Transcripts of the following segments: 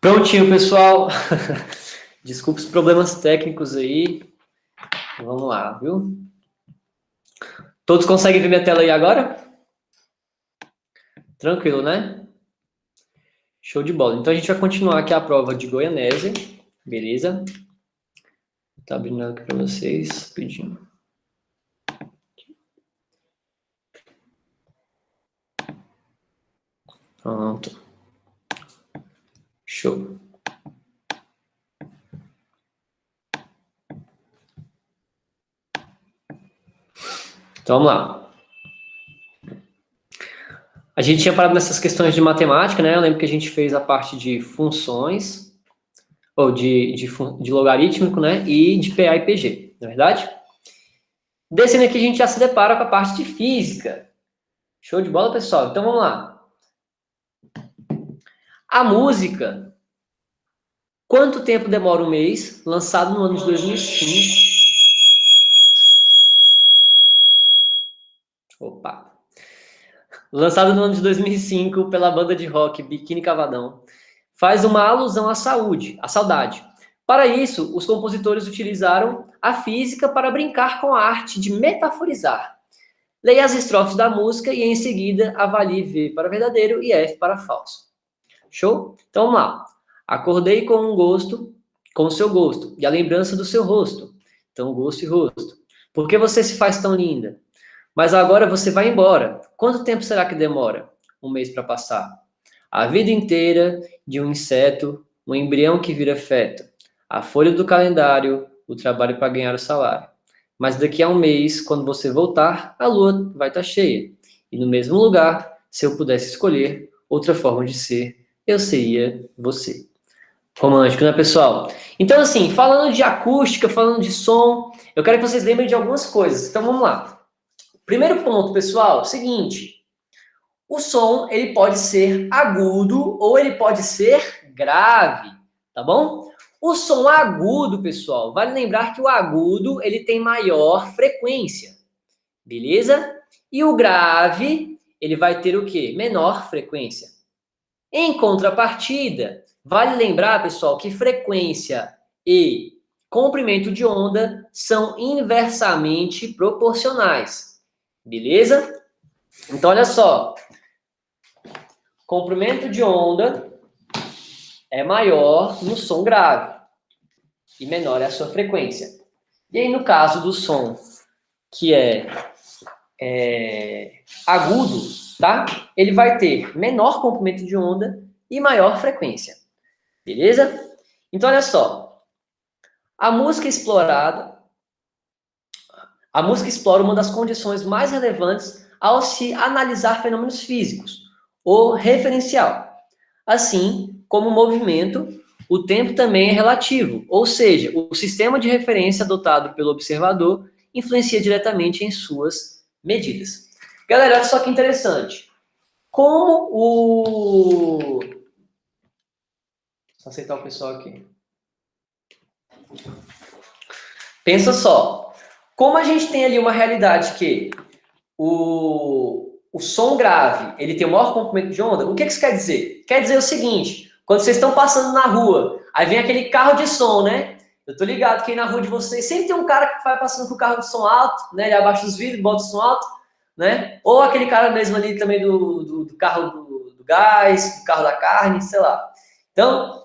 Prontinho, pessoal. Desculpe os problemas técnicos aí. Vamos lá, viu? Todos conseguem ver minha tela aí agora? Tranquilo, né? Show de bola. Então a gente vai continuar aqui a prova de Goianésia, beleza? Tá abrindo aqui para vocês, pedindo. Pronto. Show. Então vamos lá. A gente tinha parado nessas questões de matemática, né? Eu lembro que a gente fez a parte de funções, ou de logarítmico, né? E de PA e PG, não é verdade? Descendo aqui a gente já se depara com a parte de física. Show de bola, pessoal? Então vamos lá. A música. Quanto tempo demora um mês? Lançado no ano de 2005. Opa! Lançado no ano de 2005 pela banda de rock Biquíni Cavadão. Faz uma alusão à saúde, à saudade. Para isso, os compositores utilizaram a física para brincar com a arte de metaforizar. Leia as estrofes da música e, em seguida, avalie V para verdadeiro e F para falso. Show? Então, vamos lá. Acordei com um gosto, com o seu gosto, e a lembrança do seu rosto. Então, gosto e rosto. Por que você se faz tão linda? Mas agora você vai embora. Quanto tempo será que demora? Um mês para passar. A vida inteira de um inseto, um embrião que vira feto. A folha do calendário, o trabalho para ganhar o salário. Mas daqui a um mês, quando você voltar, a lua vai estar cheia. E no mesmo lugar, se eu pudesse escolher outra forma de ser, eu seria você. Romântico, né, pessoal? Então, assim, falando de acústica, falando de som, eu quero que vocês lembrem de algumas coisas. Então, vamos lá. Primeiro ponto, pessoal, seguinte. O som, ele pode ser agudo ou ele pode ser grave, tá bom? O som agudo, pessoal, vale lembrar que o agudo, ele tem maior frequência, beleza? E o grave, ele vai ter o quê? Menor frequência. Em contrapartida, vale lembrar, pessoal, que frequência e comprimento de onda são inversamente proporcionais. Beleza? Então, olha só. Comprimento de onda é maior no som grave e menor é a sua frequência. E aí, no caso do som que é agudo, tá? Ele vai ter menor comprimento de onda e maior frequência. Beleza? Então, olha só. A música explora uma das condições mais relevantes ao se analisar fenômenos físicos, o referencial. Assim como o movimento, o tempo também é relativo, ou seja, o sistema de referência adotado pelo observador influencia diretamente em suas medidas. Galera, olha só que interessante. Como o... Só aceitar o pessoal aqui. Pensa só. Como a gente tem ali uma realidade que o som grave, ele tem o maior comprimento de onda, o que isso quer dizer? Quer dizer o seguinte, quando vocês estão passando na rua, aí vem aquele carro de som, né? Eu tô ligado que aí na rua de vocês sempre tem um cara que vai passando com o carro de som alto, né? Ele abaixa os vidros, bota o som alto, né? Ou aquele cara mesmo ali também do carro do gás, do carro da carne, sei lá. Então,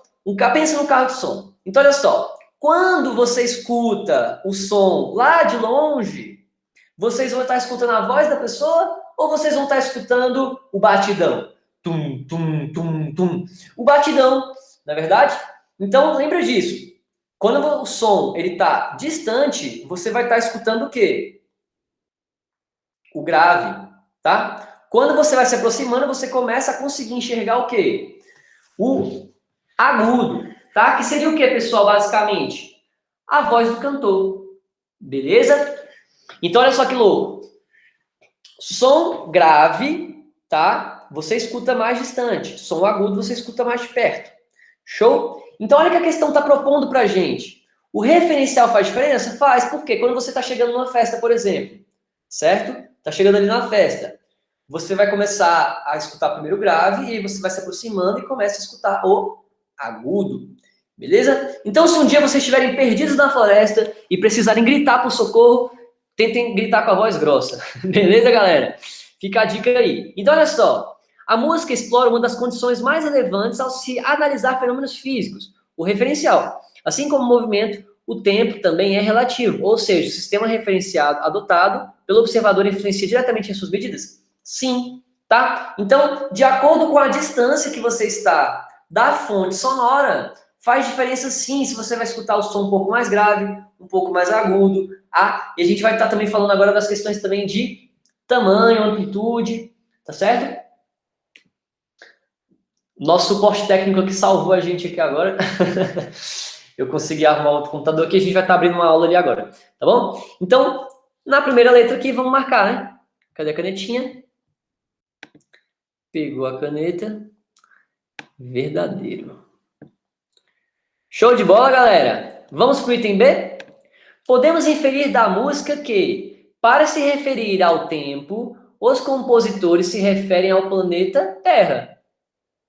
pensa no carro de som. Então, olha só, quando você escuta o som lá de longe, vocês vão estar escutando a voz da pessoa ou vocês vão estar escutando o batidão? Tum, tum, tum, tum. O batidão, não é verdade? Então, lembra disso. Quando o som ele está distante, você vai estar escutando o quê? O grave, tá? Quando você vai se aproximando, você começa a conseguir enxergar o quê? O agudo, tá? Que seria o quê, pessoal, basicamente? A voz do cantor, beleza? Então, olha só que louco. Som grave, tá? Você escuta mais distante. Som agudo, você escuta mais de perto. Show? Então, olha o que a questão está propondo para a gente. O referencial faz diferença? Faz. Por quê? Quando você está chegando numa festa, por exemplo, certo? Está chegando ali na festa. Você vai começar a escutar primeiro o grave e aí você vai se aproximando e começa a escutar o agudo. Beleza? Então, se um dia vocês estiverem perdidos na floresta e precisarem gritar por socorro, tentem gritar com a voz grossa. Beleza, galera? Fica a dica aí. Então, olha só. A música explora uma das condições mais relevantes ao se analisar fenômenos físicos, o referencial. Assim como o movimento, o tempo também é relativo, ou seja, o sistema referenciado adotado pelo observador influencia diretamente em suas medidas? Sim, tá? Então, de acordo com a distância que você está da fonte sonora, faz diferença sim, se você vai escutar o som um pouco mais grave, um pouco mais agudo, tá? E a gente vai estar também falando agora das questões também de tamanho, amplitude, tá certo? Nosso suporte técnico que salvou a gente aqui agora. Eu consegui arrumar outro computador que a gente vai estar abrindo uma aula ali agora, tá bom? Então, na primeira letra aqui, vamos marcar, né? Cadê a canetinha? Pegou a caneta. Verdadeiro. Show de bola, galera? Vamos para o item B? Podemos inferir da música que, para se referir ao tempo, os compositores se referem ao planeta Terra.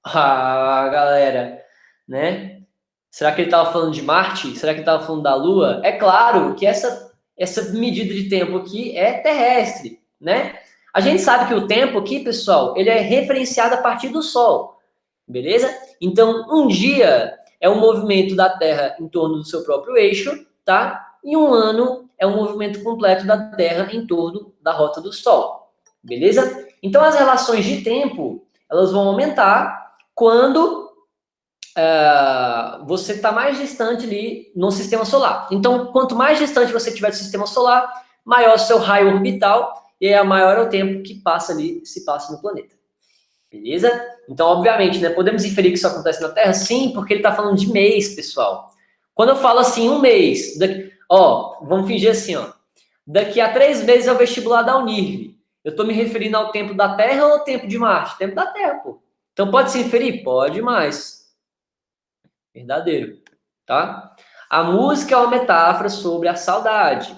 Ah, galera, né? Será que ele estava falando de Marte? Será que ele estava falando da Lua? É claro que essa medida de tempo aqui é terrestre, né? A gente sabe que o tempo aqui, pessoal, ele é referenciado a partir do Sol, beleza? Então, um dia é um movimento da Terra em torno do seu próprio eixo, tá? E um ano é um movimento completo da Terra em torno da rota do Sol, beleza? Então, as relações de tempo, elas vão aumentar quando você está mais distante ali no sistema solar. Então, quanto mais distante você estiver do sistema solar, maior o seu raio orbital e maior é o tempo que passa ali, se passa no planeta. Beleza? Então, obviamente, né, podemos inferir que isso acontece na Terra? Sim, porque ele está falando de mês, pessoal. Quando eu falo assim, um mês, vamos fingir assim, ó, daqui a 3 meses é o vestibular da Unirv. Eu estou me referindo ao tempo da Terra ou ao tempo de Marte? Tempo da Terra, pô. Então, pode se inferir? Pode mais. Verdadeiro, tá? A música é uma metáfora sobre a saudade.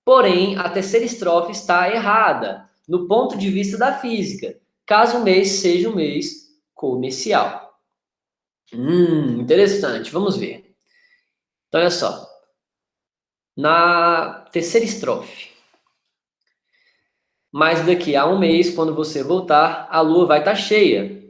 Porém, a terceira estrofe está errada, no ponto de vista da física, caso o mês seja um mês comercial. Interessante, vamos ver. Então, olha só. Na terceira estrofe. Mas daqui a um mês, quando você voltar, a lua vai estar cheia.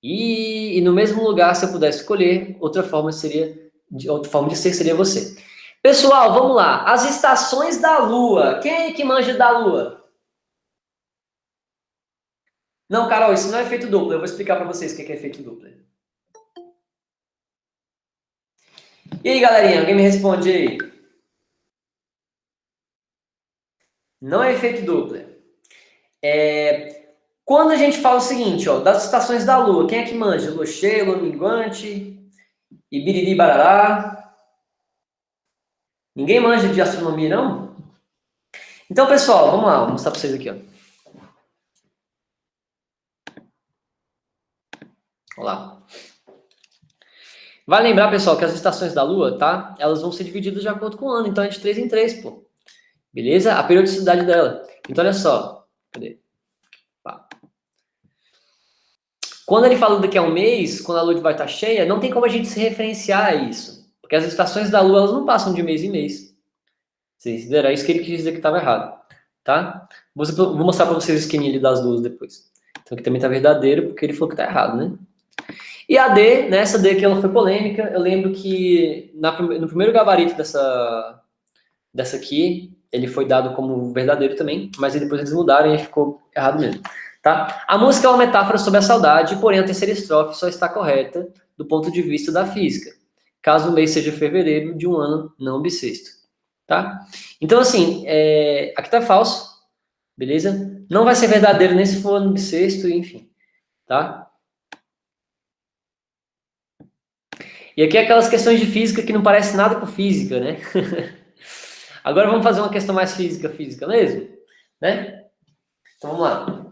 E no mesmo lugar, se eu pudesse escolher, outra forma de ser seria você. Pessoal, vamos lá. As estações da Lua. Quem é que manja da Lua? Não, Carol, isso não é efeito duplo. Eu vou explicar para vocês o que é efeito duplo. E aí, galerinha, alguém me responde aí? Não é efeito duplo. Quando a gente fala o seguinte, ó, das estações da Lua, quem é que manja? Lua cheia, lua minguante, ibiriri barará. Ninguém manja de astronomia, não? Então, pessoal, vamos lá, vou mostrar para vocês aqui, ó. Olha lá. Vai lembrar, pessoal, que as estações da Lua, tá? Elas vão ser divididas de acordo com o ano, então é de 3 em 3, pô. Beleza? A periodicidade dela. Então, olha só. Cadê? Pá. Quando ele fala daqui a um mês, quando a Lua vai estar cheia, não tem como a gente se referenciar a isso. Porque as estações da Lua, elas não passam de mês em mês. Vocês entenderam? É isso que ele quis dizer que estava errado. Tá? Vou mostrar para vocês o esqueminha ali das duas depois. Então, aqui também está verdadeiro, porque ele falou que está errado, né? E a D, né, essa D aqui ela foi polêmica. Eu lembro que no primeiro gabarito dessa aqui, ele foi dado como verdadeiro também, mas aí depois eles mudaram e ficou errado mesmo. Tá? A música é uma metáfora sobre a saudade, porém a terceira estrofe só está correta do ponto de vista da física, caso o mês seja fevereiro de um ano não bissexto. Tá? Então, assim, aqui tá falso, beleza? Não vai ser verdadeiro nem se for ano bissexto, enfim. Tá? E aqui é aquelas questões de física que não parece nada com física, né? Agora vamos fazer uma questão mais física mesmo, né? Então vamos lá.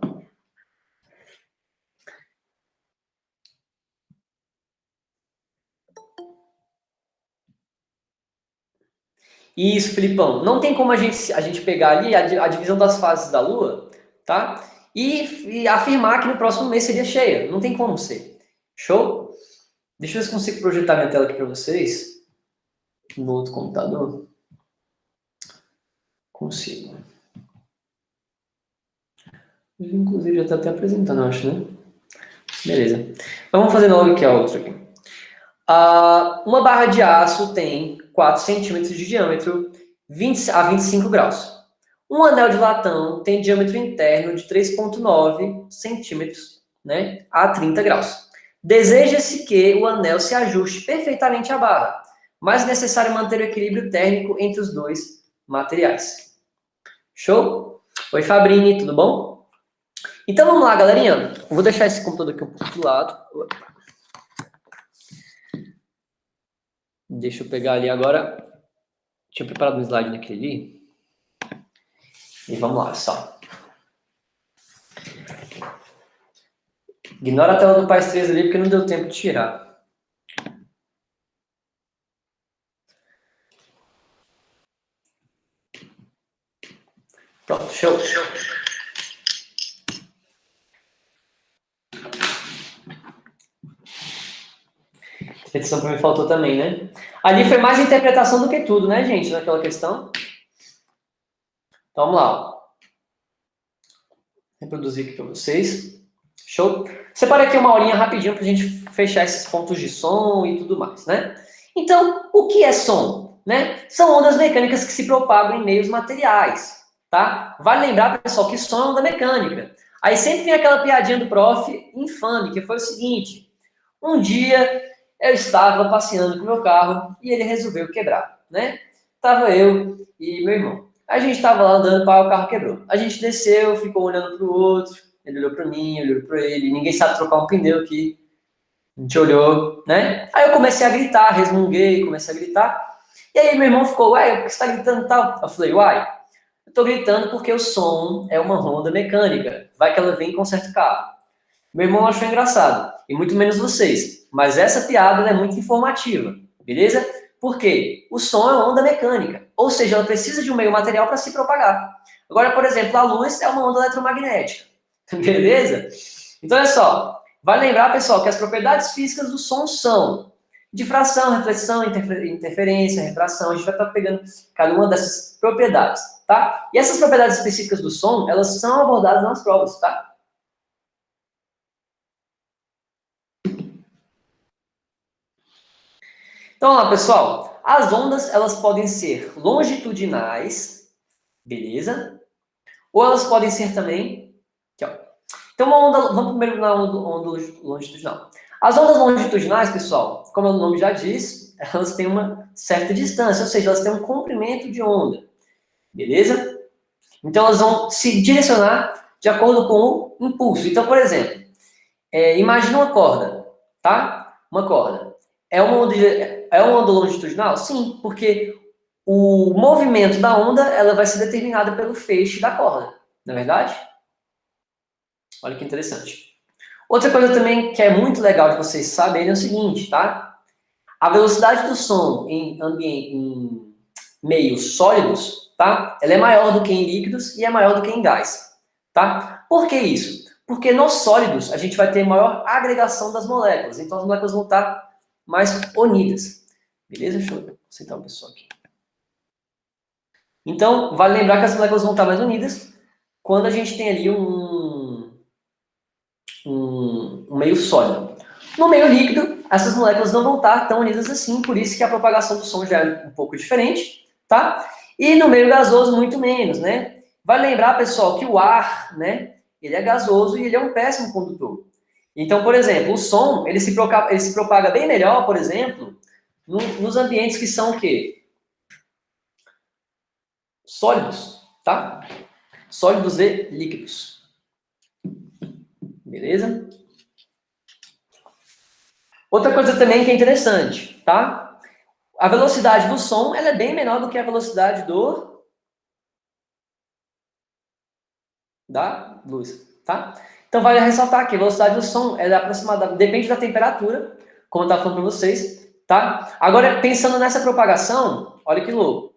Isso, Filipão. Não tem como a gente pegar ali a divisão das fases da Lua, tá? E afirmar que no próximo mês seria cheia. Não tem como ser. Show? Deixa eu ver se consigo projetar minha tela aqui para vocês. No outro computador. Consigo. Inclusive já está até apresentando, eu acho, né? Beleza. Então, vamos fazer logo aqui a outra aqui. Uma barra de aço tem 4 centímetros de diâmetro 20 a 25 graus. Um anel de latão tem diâmetro interno de 3,9 centímetros, né, a 30 graus. Deseja-se que o anel se ajuste perfeitamente à barra, mas é necessário manter o equilíbrio térmico entre os dois materiais. Show? Oi, Fabrini, tudo bom? Então vamos lá, galerinha. Eu vou deixar esse computador aqui um pouco do lado. Deixa eu pegar ali agora. Tinha preparado um slide naquele ali. E vamos lá, só. Ignora a tela do Paz 3 ali, porque não deu tempo de tirar. Pronto, show. Essa edição para mim faltou também, né? Ali foi mais interpretação do que tudo, né, gente, naquela questão. Então, vamos lá. Ó. Reproduzir aqui para vocês. Show? Separei aqui uma horinha rapidinho para a gente fechar esses pontos de som e tudo mais, né? Então, o que é som? Né? São ondas mecânicas que se propagam em meios materiais, tá? Vale lembrar, pessoal, que som é onda mecânica. Aí sempre vem aquela piadinha do prof. Infame, que foi o seguinte. Um dia eu estava passeando com meu carro e ele resolveu quebrar, né? Tava eu e meu irmão. A gente estava lá andando, o carro quebrou. A gente desceu, ficou olhando para o outro, ele olhou para mim, olhou para ele, ninguém sabe trocar um pneu aqui. A gente olhou, né? Aí eu comecei a gritar, resmunguei, comecei a gritar. E aí meu irmão ficou, uai, por que você tá gritando tal? Eu falei, uai, eu tô gritando porque o som é uma ronda mecânica. Vai que ela vem com um certo carro. Meu irmão achou engraçado, e muito menos vocês. Mas essa piada é muito informativa, beleza? Por quê? O som é uma onda mecânica, ou seja, ela precisa de um meio material para se propagar. Agora, por exemplo, a luz é uma onda eletromagnética, beleza? Então, olha só, vai lembrar, pessoal, que as propriedades físicas do som são difração, reflexão, interferência, refração. A gente vai estar pegando cada uma dessas propriedades, tá? E essas propriedades específicas do som, elas são abordadas nas provas, tá? Então, olha lá, pessoal. As ondas, elas podem ser longitudinais, beleza? Ou elas podem ser também... Aqui, ó. Então, uma onda... Vamos primeiro na onda longitudinal. As ondas longitudinais, pessoal, como o nome já diz, elas têm uma certa distância, ou seja, elas têm um comprimento de onda, beleza? Então, elas vão se direcionar de acordo com o impulso. Então, por exemplo, imagina uma corda, tá? Uma corda. É uma onda longitudinal? Sim, porque o movimento da onda ela vai ser determinada pelo feixe da corda, não é verdade? Olha que interessante. Outra coisa também que é muito legal de vocês saberem é o seguinte, tá? A velocidade do som em meios sólidos, tá? Ela é maior do que em líquidos e é maior do que em gás, tá? Por que isso? Porque nos sólidos a gente vai ter maior agregação das moléculas, então as moléculas vão estar mais unidas. Beleza? Deixa eu aceitar o pessoal aqui. Então, vale lembrar que as moléculas vão estar mais unidas quando a gente tem ali um meio sólido. No meio líquido, essas moléculas não vão estar tão unidas assim, por isso que a propagação do som já é um pouco diferente, tá? E no meio gasoso, muito menos, né? Vale lembrar, pessoal, que o ar, né, ele é gasoso e ele é um péssimo condutor. Então, por exemplo, o som, ele se propaga bem melhor, por exemplo, nos ambientes que são o quê? Sólidos, tá? Sólidos e líquidos. Beleza? Outra coisa também que é interessante, tá? A velocidade do som, ela é bem menor do que a velocidade da luz, tá? Então, vale ressaltar que a velocidade do som é aproximadamente, depende da temperatura, como eu estava falando para vocês, tá? Agora, pensando nessa propagação, olha que louco.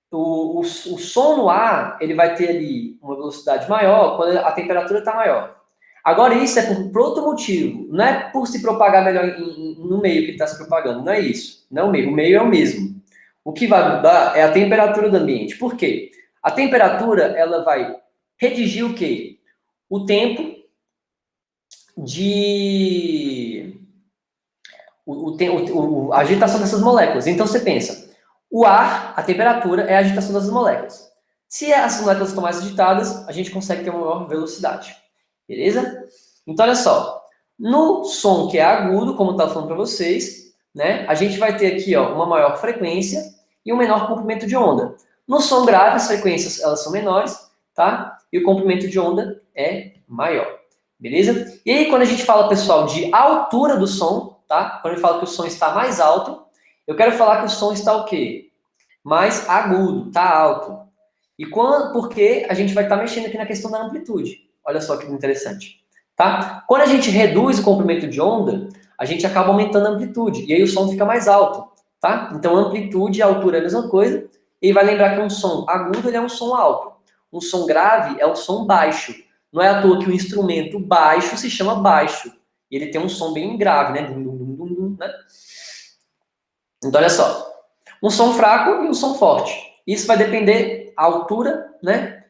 O som no ar, ele vai ter ali uma velocidade maior quando a temperatura está maior. Agora, isso é por outro motivo. Não é por se propagar melhor no meio que ele está se propagando. Não é isso. Não é o meio. O meio é o mesmo. O que vai mudar é a temperatura do ambiente. Por quê? A temperatura, ela vai redigir o quê? O tempo de... a agitação dessas moléculas. Então, você pensa, o ar, a temperatura, é a agitação dessas moléculas. Se as moléculas estão mais agitadas, a gente consegue ter uma maior velocidade. Beleza? Então, olha só. No som que é agudo, como eu estava falando para vocês, né, a gente vai ter aqui ó, uma maior frequência e um menor comprimento de onda. No som grave, as frequências elas são menores, tá? E o comprimento de onda é maior. Beleza? E aí, quando a gente fala, pessoal, de altura do som, tá? Quando eu falo que o som está mais alto, eu quero falar que o som está o quê? Mais agudo, tá alto. E porque a gente vai estar mexendo aqui na questão da amplitude. Olha só que interessante. Tá? Quando a gente reduz o comprimento de onda, a gente acaba aumentando a amplitude. E aí o som fica mais alto. Tá? Então, amplitude e altura é a mesma coisa. E vai lembrar que um som agudo ele é um som alto. Um som grave é um som baixo. Não é à toa que o instrumento baixo se chama baixo. E ele tem um som bem grave, né? Né? Então, olha só. Um som fraco e um som forte. Isso vai depender da altura, né?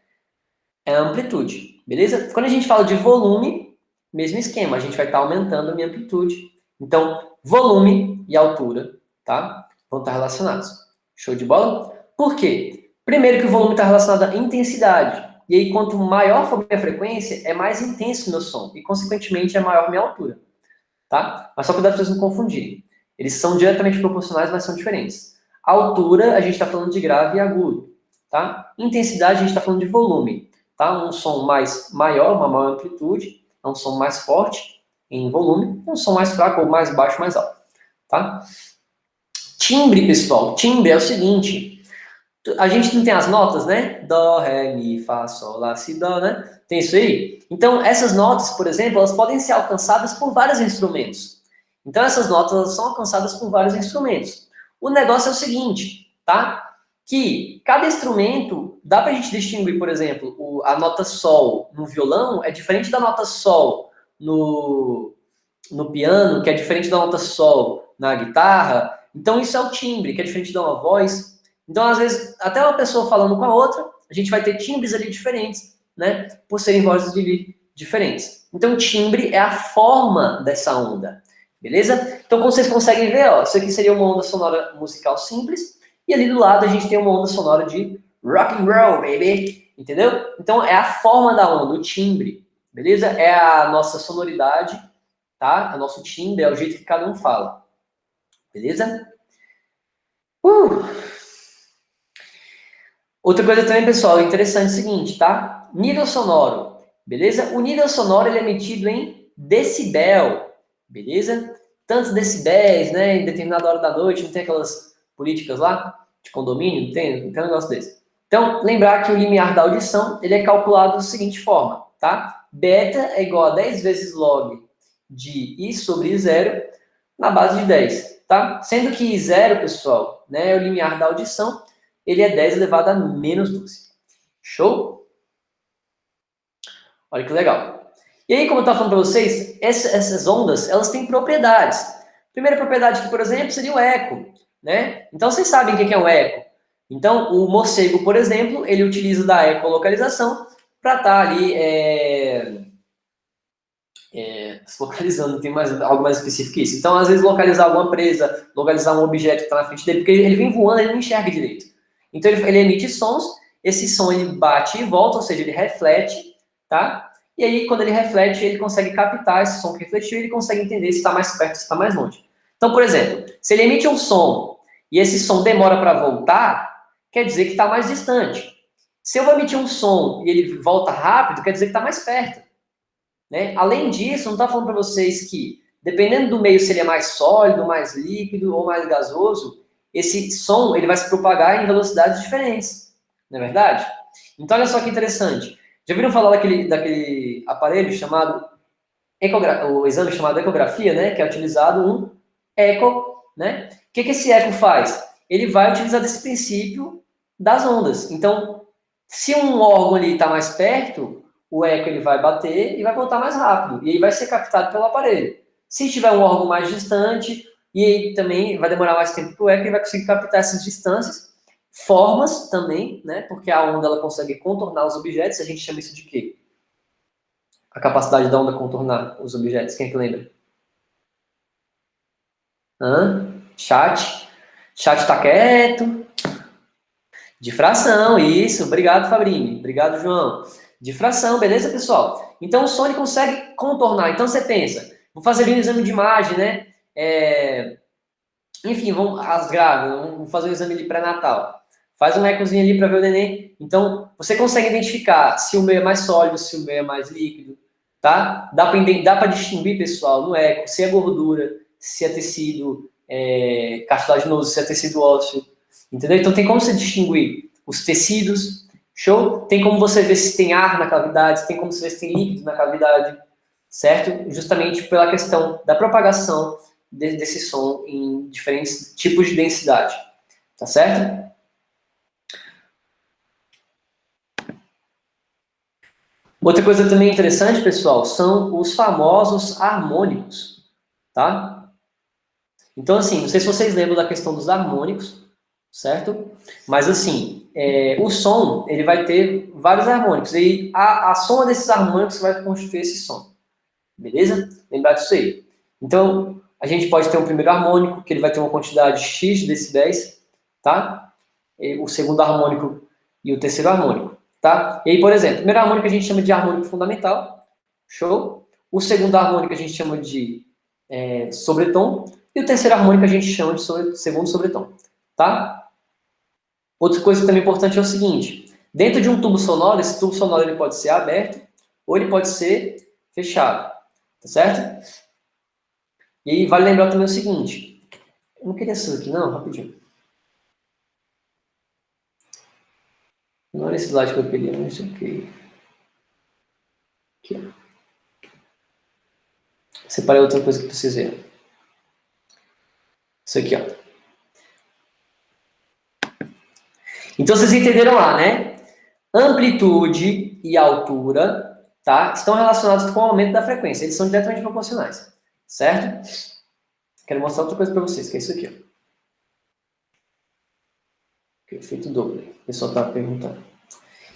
É a amplitude, beleza? Quando a gente fala de volume, mesmo esquema, a gente vai estar aumentando a minha amplitude. Então, volume e altura, tá? Vão estar relacionados. Show de bola? Por quê? Primeiro que o volume está relacionado à intensidade. E aí, quanto maior for a minha frequência, é mais intenso o meu som. E, consequentemente, é maior a minha altura. Tá? Mas só cuidado para vocês não confundirem. Eles são diretamente proporcionais, mas são diferentes. A altura, a gente está falando de grave e agudo. Tá? Intensidade, a gente está falando de volume. Tá? Um som mais maior, uma maior amplitude, é um som mais forte em volume, um som mais fraco ou mais baixo, mais alto. Tá? Timbre, pessoal. Timbre é o seguinte. A gente não tem as notas, né? Dó, ré, mi, fá, sol, lá, si, dó, né? Tem isso aí? Então, essas notas, por exemplo, elas podem ser alcançadas por vários instrumentos. Então, essas notas elas são alcançadas por vários instrumentos. O negócio é o seguinte, tá? Que cada instrumento, dá pra gente distinguir, por exemplo, a nota sol no violão é diferente da nota sol no piano, que é diferente da nota sol na guitarra. Então, isso é o timbre, que é diferente de uma voz. Então, às vezes, até uma pessoa falando com a outra, a gente vai ter timbres ali diferentes, né? Por serem vozes diferentes. Então, timbre é a forma dessa onda, beleza? Então, como vocês conseguem ver, ó, isso aqui seria uma onda sonora musical simples, e ali do lado a gente tem uma onda sonora de rock and roll, baby, entendeu? Então, é a forma da onda, o timbre, beleza? É a nossa sonoridade, tá? O nosso timbre é o jeito que cada um fala, beleza? Outra coisa também, pessoal, interessante é o seguinte, tá? Nível sonoro, beleza? O nível sonoro ele é medido em decibel, beleza? Tantos decibéis, né? Em determinada hora da noite, não tem aquelas políticas lá de condomínio, não tem um negócio desse. Então, lembrar que o limiar da audição, ele é calculado da seguinte forma, tá? Beta é igual a 10 vezes log de I sobre I0 na base de 10, tá? Sendo que I0, pessoal, né, é o limiar da audição, ele é 10 elevado a menos 12. Show? Olha que legal. E aí, como eu estava falando para vocês, essas ondas, elas têm propriedades. Primeira propriedade aqui, por exemplo, seria o eco, né? Então, vocês sabem o que é um eco. Então, o morcego, por exemplo, ele utiliza da ecolocalização para estar ali se localizando, tem algo mais específico que isso. Então, às vezes, localizar alguma presa, localizar um objeto que está na frente dele, porque ele vem voando, ele não enxerga direito. Então, ele emite sons, esse som ele bate e volta, ou seja, ele reflete, tá? E aí, quando ele reflete, ele consegue captar esse som que refletiu e ele consegue entender se está mais perto, se está mais longe. Então, por exemplo, se ele emite um som e esse som demora para voltar, quer dizer que está mais distante. Se eu vou emitir um som e ele volta rápido, quer dizer que está mais perto. Né? Além disso, não está falando para vocês que, dependendo do meio, se ele é mais sólido, mais líquido ou mais gasoso, esse som ele vai se propagar em velocidades diferentes, não é verdade? Então, olha só que interessante. Já viram falar daquele aparelho chamado o exame chamado ecografia, né? Que é utilizado um eco, né? O que esse eco faz? Ele vai utilizar desse princípio das ondas. Então, se um órgão ali está mais perto, o eco ele vai bater e vai voltar mais rápido, e aí vai ser captado pelo aparelho. Se tiver um órgão mais distante, e aí também vai demorar mais tempo para o eco, ele vai conseguir captar essas distâncias, formas também, né? Porque a onda ela consegue contornar os objetos, a gente chama isso de quê? A capacidade da onda contornar os objetos, quem é que lembra? Chat. Chat tá quieto. Difração, isso. Obrigado, Fabrini. Obrigado, João. Difração, beleza, pessoal? Então, o som ele consegue contornar. Então, você pensa, vou fazer ali um exame de imagem, né? Enfim, as grávidas, vamos fazer um exame de pré-natal. Faz um ecozinho ali para ver o neném. Então, você consegue identificar se o meio é mais sólido, se o meio é mais líquido, tá? Dá para distinguir, pessoal, no eco, se é gordura, se é tecido cartilaginoso, se é tecido ósseo, entendeu? Então, tem como você distinguir os tecidos, show? Tem como você ver se tem ar na cavidade, tem como você ver se tem líquido na cavidade, certo? Justamente pela questão da propagação desse som em diferentes tipos de densidade, tá certo? Outra coisa também interessante, pessoal, são os famosos harmônicos, tá? Então, assim, não sei se vocês lembram da questão dos harmônicos, certo? Mas, assim, o som, ele vai ter vários harmônicos, e a soma desses harmônicos vai constituir esse som, beleza? Lembrar disso aí. Então, a gente pode ter um primeiro harmônico, que ele vai ter uma quantidade X de decibéis, tá? E o segundo harmônico e o terceiro harmônico, tá? E aí, por exemplo, o primeiro harmônico a gente chama de harmônico fundamental, show? O segundo harmônico a gente chama de sobretom, e o terceiro harmônico a gente chama de segundo sobretom, tá? Outra coisa também importante é o seguinte, dentro de um tubo sonoro, esse tubo sonoro ele pode ser aberto, ou ele pode ser fechado, tá certo? E aí vale lembrar também o seguinte, eu não queria isso aqui não, rapidinho. Não era esse slide que eu queria, não sei o que. Aqui, ó. Separei outra coisa que vocês verem. Isso aqui, ó. Então vocês entenderam lá, né? Amplitude e altura, tá? Estão relacionados com o aumento da frequência. Eles são diretamente proporcionais, certo? Quero mostrar outra coisa para vocês, que é isso aqui, ó. Efeito Doppler. O pessoal está perguntando.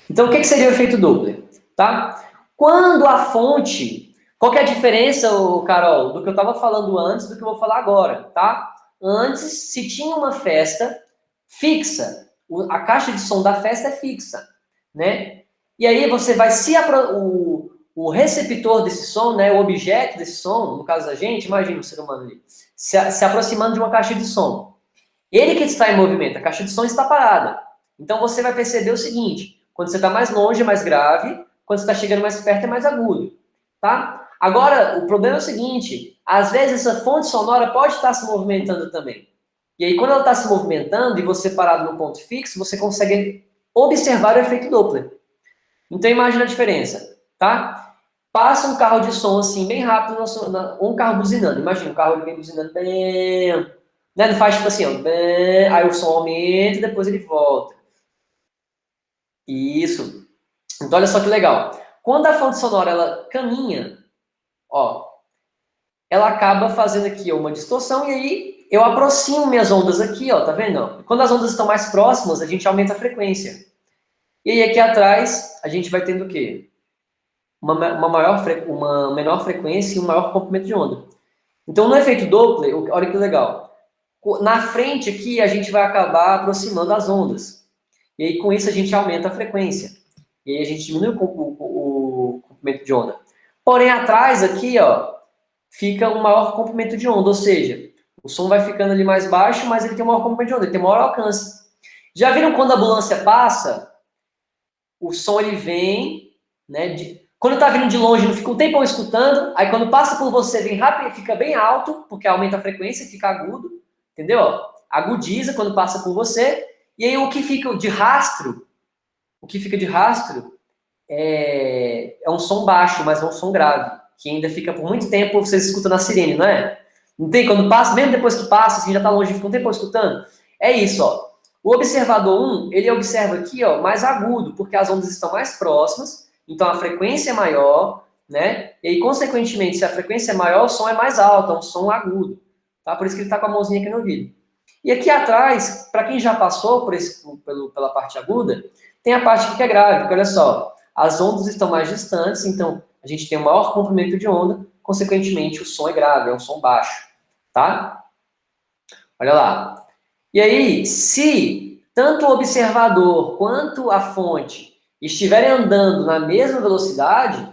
Então, o que seria o efeito Doppler? Tá? Quando a fonte... Qual que é a diferença, Carol, do que eu estava falando antes do que eu vou falar agora, tá? Antes, se tinha uma festa fixa, a caixa de som da festa é fixa, né? E aí você vai o receptor desse som, né, o objeto desse som, no caso da gente, imagina o ser humano ali, se aproximando de uma caixa de som. Ele que está em movimento, a caixa de som está parada. Então você vai perceber o seguinte, quando você está mais longe é mais grave, quando você está chegando mais perto é mais agudo, tá? Agora, o problema é o seguinte, às vezes essa fonte sonora pode estar se movimentando também. E aí, quando ela está se movimentando e você parado no ponto fixo, você consegue observar o efeito Doppler. Então, imagina a diferença, tá? Passa um carro de som assim, bem rápido, ou um carro buzinando. Imagina, o carro ele vem buzinando bem... Né? Não faz tipo assim, ó, bem, aí o som aumenta e depois ele volta. Isso. Então, olha só que legal. Quando a fonte sonora ela caminha, ó, ela acaba fazendo aqui uma distorção e aí eu aproximo minhas ondas aqui, ó, tá vendo? Quando as ondas estão mais próximas, a gente aumenta a frequência. E aí aqui atrás, a gente vai tendo o quê? Uma menor frequência e um maior comprimento de onda. Então, no efeito Doppler, olha que legal. Na frente aqui, a gente vai acabar aproximando as ondas. E aí, com isso, a gente aumenta a frequência. E aí, a gente diminui o comprimento de onda. Porém, atrás aqui, ó, fica um maior comprimento de onda. Ou seja, o som vai ficando ali mais baixo, mas ele tem um maior comprimento de onda, ele tem maior alcance. Já viram quando a ambulância passa? O som, ele vem, né? Quando tá vindo de longe, não fica um tempão escutando. Aí, quando passa por você, vem rápido, fica bem alto, porque aumenta a frequência, fica agudo. Entendeu? Agudiza quando passa por você. E aí, o que fica de rastro é um som baixo, mas é um som grave, que ainda fica por muito tempo, vocês escutam na sirene, não é? Não tem? Quando passa, mesmo depois que passa, assim, já tá longe, fica um tempo escutando. É isso, ó. O observador 1, ele observa aqui, ó, mais agudo, porque as ondas estão mais próximas, então a frequência é maior, né? E aí, consequentemente, se a frequência é maior, o som é mais alto, é um som agudo, tá? Por isso que ele está com a mãozinha aqui no ouvido. E aqui atrás, para quem já passou pela parte aguda, tem a parte que é grave, porque olha só, as ondas estão mais distantes, então a gente tem um maior comprimento de onda, consequentemente o som é grave, é um som baixo, tá? Olha lá. E aí, se tanto o observador quanto a fonte estiverem andando na mesma velocidade,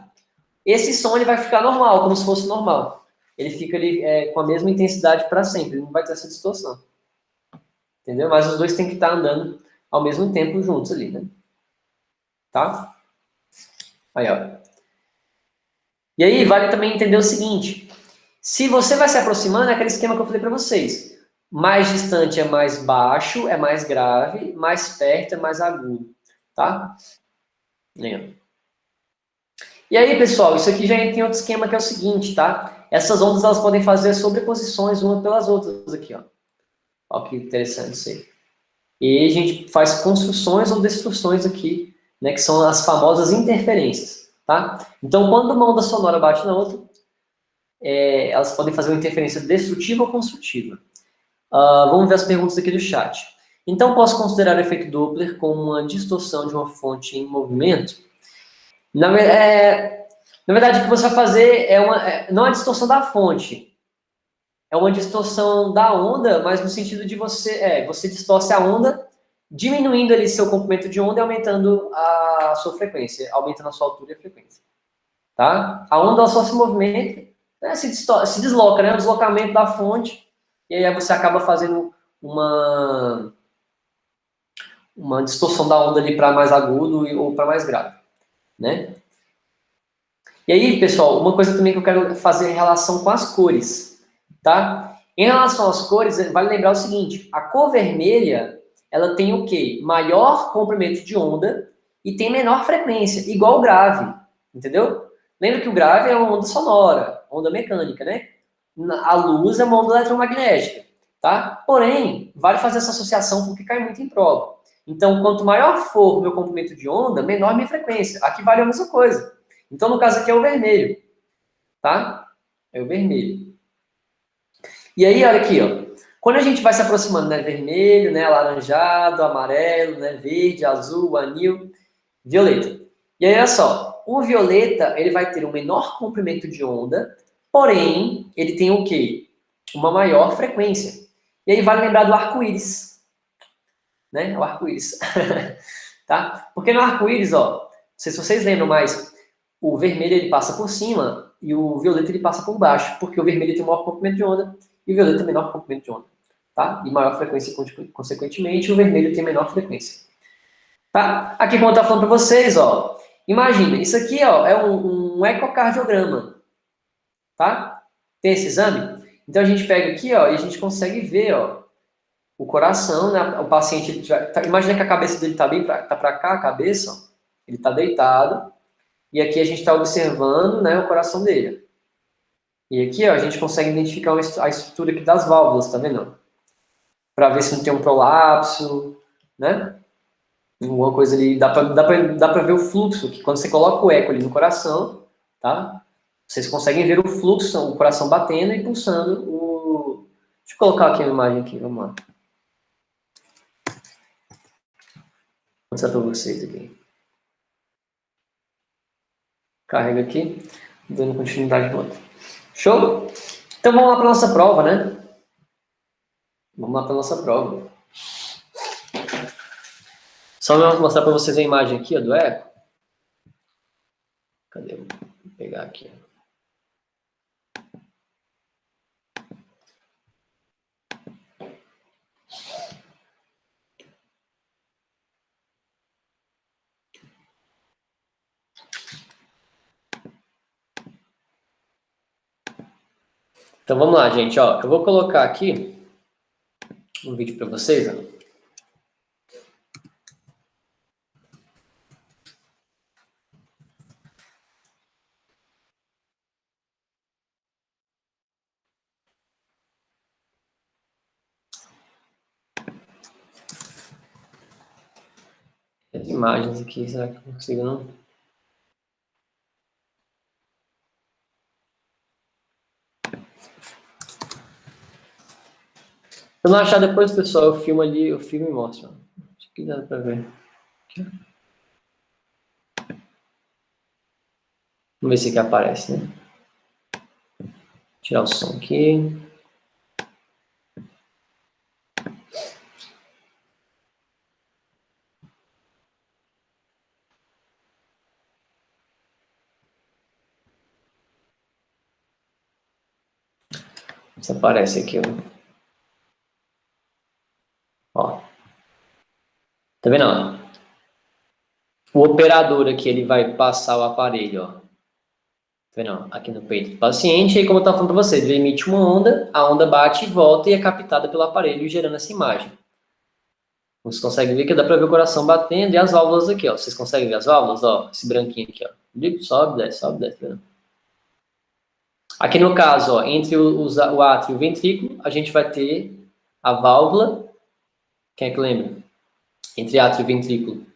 esse som ele vai ficar normal, como se fosse normal. Ele fica ali com a mesma intensidade para sempre, ele não vai ter essa distorção. Entendeu? Mas os dois têm que estar andando ao mesmo tempo juntos ali, né? Tá? Aí, ó. E aí, vale também entender o seguinte: se você vai se aproximando, é aquele esquema que eu falei para vocês. Mais distante é mais baixo, é mais grave, mais perto é mais agudo, tá? E aí, pessoal, isso aqui já tem outro esquema que é o seguinte, tá? Essas ondas elas podem fazer sobreposições umas pelas outras aqui, ó. Olha que interessante isso aí. E a gente faz construções ou destruções aqui, né, que são as famosas interferências, tá? Então, quando uma onda sonora bate na outra, elas podem fazer uma interferência destrutiva ou construtiva. Vamos ver as perguntas aqui do chat. Então, posso considerar o efeito Doppler como uma distorção de uma fonte em movimento? Na verdade, o que você vai fazer não é a distorção da fonte, é uma distorção da onda, mas no sentido de você distorce a onda, diminuindo ali seu comprimento de onda e aumentando a sua frequência, aumentando a sua altura e a frequência. Tá? A onda ela só se movimenta, né, se desloca, né? O deslocamento da fonte, e aí você acaba fazendo uma distorção da onda ali para mais agudo ou para mais grave, né? E aí, pessoal, uma coisa também que eu quero fazer em relação com as cores, tá? Em relação às cores, vale lembrar o seguinte, a cor vermelha, ela tem o quê? Maior comprimento de onda e tem menor frequência, igual o grave, entendeu? Lembra que o grave é uma onda sonora, onda mecânica, né? A luz é uma onda eletromagnética, tá? Porém, vale fazer essa associação porque cai muito em prova. Então, quanto maior for o meu comprimento de onda, menor minha frequência. Aqui vale a mesma coisa. Então, no caso aqui é o vermelho, tá? É o vermelho. E aí, olha aqui, ó. Quando a gente vai se aproximando, né? Vermelho, né? Alaranjado, amarelo, né? Verde, azul, anil, violeta. E aí, olha só. O violeta, ele vai ter um menor comprimento de onda, porém, ele tem o quê? Uma maior frequência. E aí, vale lembrar do arco-íris, né? O arco-íris. Tá? Porque no arco-íris, ó, não sei se vocês lembram, mas o vermelho ele passa por cima e o violeta ele passa por baixo, porque o vermelho tem maior comprimento de onda e o violeta tem menor comprimento de onda, tá? E maior frequência, consequentemente, o vermelho tem menor frequência. Tá? Aqui como eu estou falando para vocês, ó, imagina, isso aqui, ó, é um ecocardiograma, tá? Tem esse exame? Então a gente pega aqui, ó, e a gente consegue ver, ó, o coração, né? O paciente, imagina que a cabeça dele tá bem tá para cá, a cabeça, ó, ele tá deitado, e aqui a gente está observando, né, o coração dele. E aqui, ó, a gente consegue identificar a estrutura aqui das válvulas, tá vendo? Para ver se não tem um prolapso, né? Alguma coisa ali, dá pra ver o fluxo, que quando você coloca o eco ali no coração, tá? Vocês conseguem ver o fluxo, o coração batendo e pulsando o... Deixa eu colocar aqui a imagem aqui, vamos lá. Vou mostrar para vocês aqui. Carrega aqui, dando continuidade no outro. Show? Então vamos lá para nossa prova, né? Vamos lá para nossa prova. Só mostrar para vocês a imagem aqui, ó, do eco. Cadê? Vou pegar aqui. Então vamos lá, gente. Ó, eu vou colocar aqui um vídeo para vocês. Ó. As imagens aqui, será que eu consigo não? Se eu não achar depois, pessoal, eu filmo ali, eu filmo e mostro. Acho que dá pra ver. Vamos ver se aqui aparece, né? Tirar o som aqui. Se aparece aqui, ó. Tá vendo? Ó? O operador aqui, ele vai passar o aparelho, ó. Tá vendo? Aqui no peito do paciente, e aí, como eu estava falando para você, ele emite uma onda, a onda bate e volta e é captada pelo aparelho, gerando essa imagem. Vocês conseguem ver que dá para ver o coração batendo e as válvulas aqui, ó. Vocês conseguem ver as válvulas, ó? Esse branquinho aqui, ó. Sobe, desce, tá vendo? Aqui no caso, ó, entre o átrio e o ventrículo, a gente vai ter a válvula. Quem é que lembra? Entre átrio e ventrículo.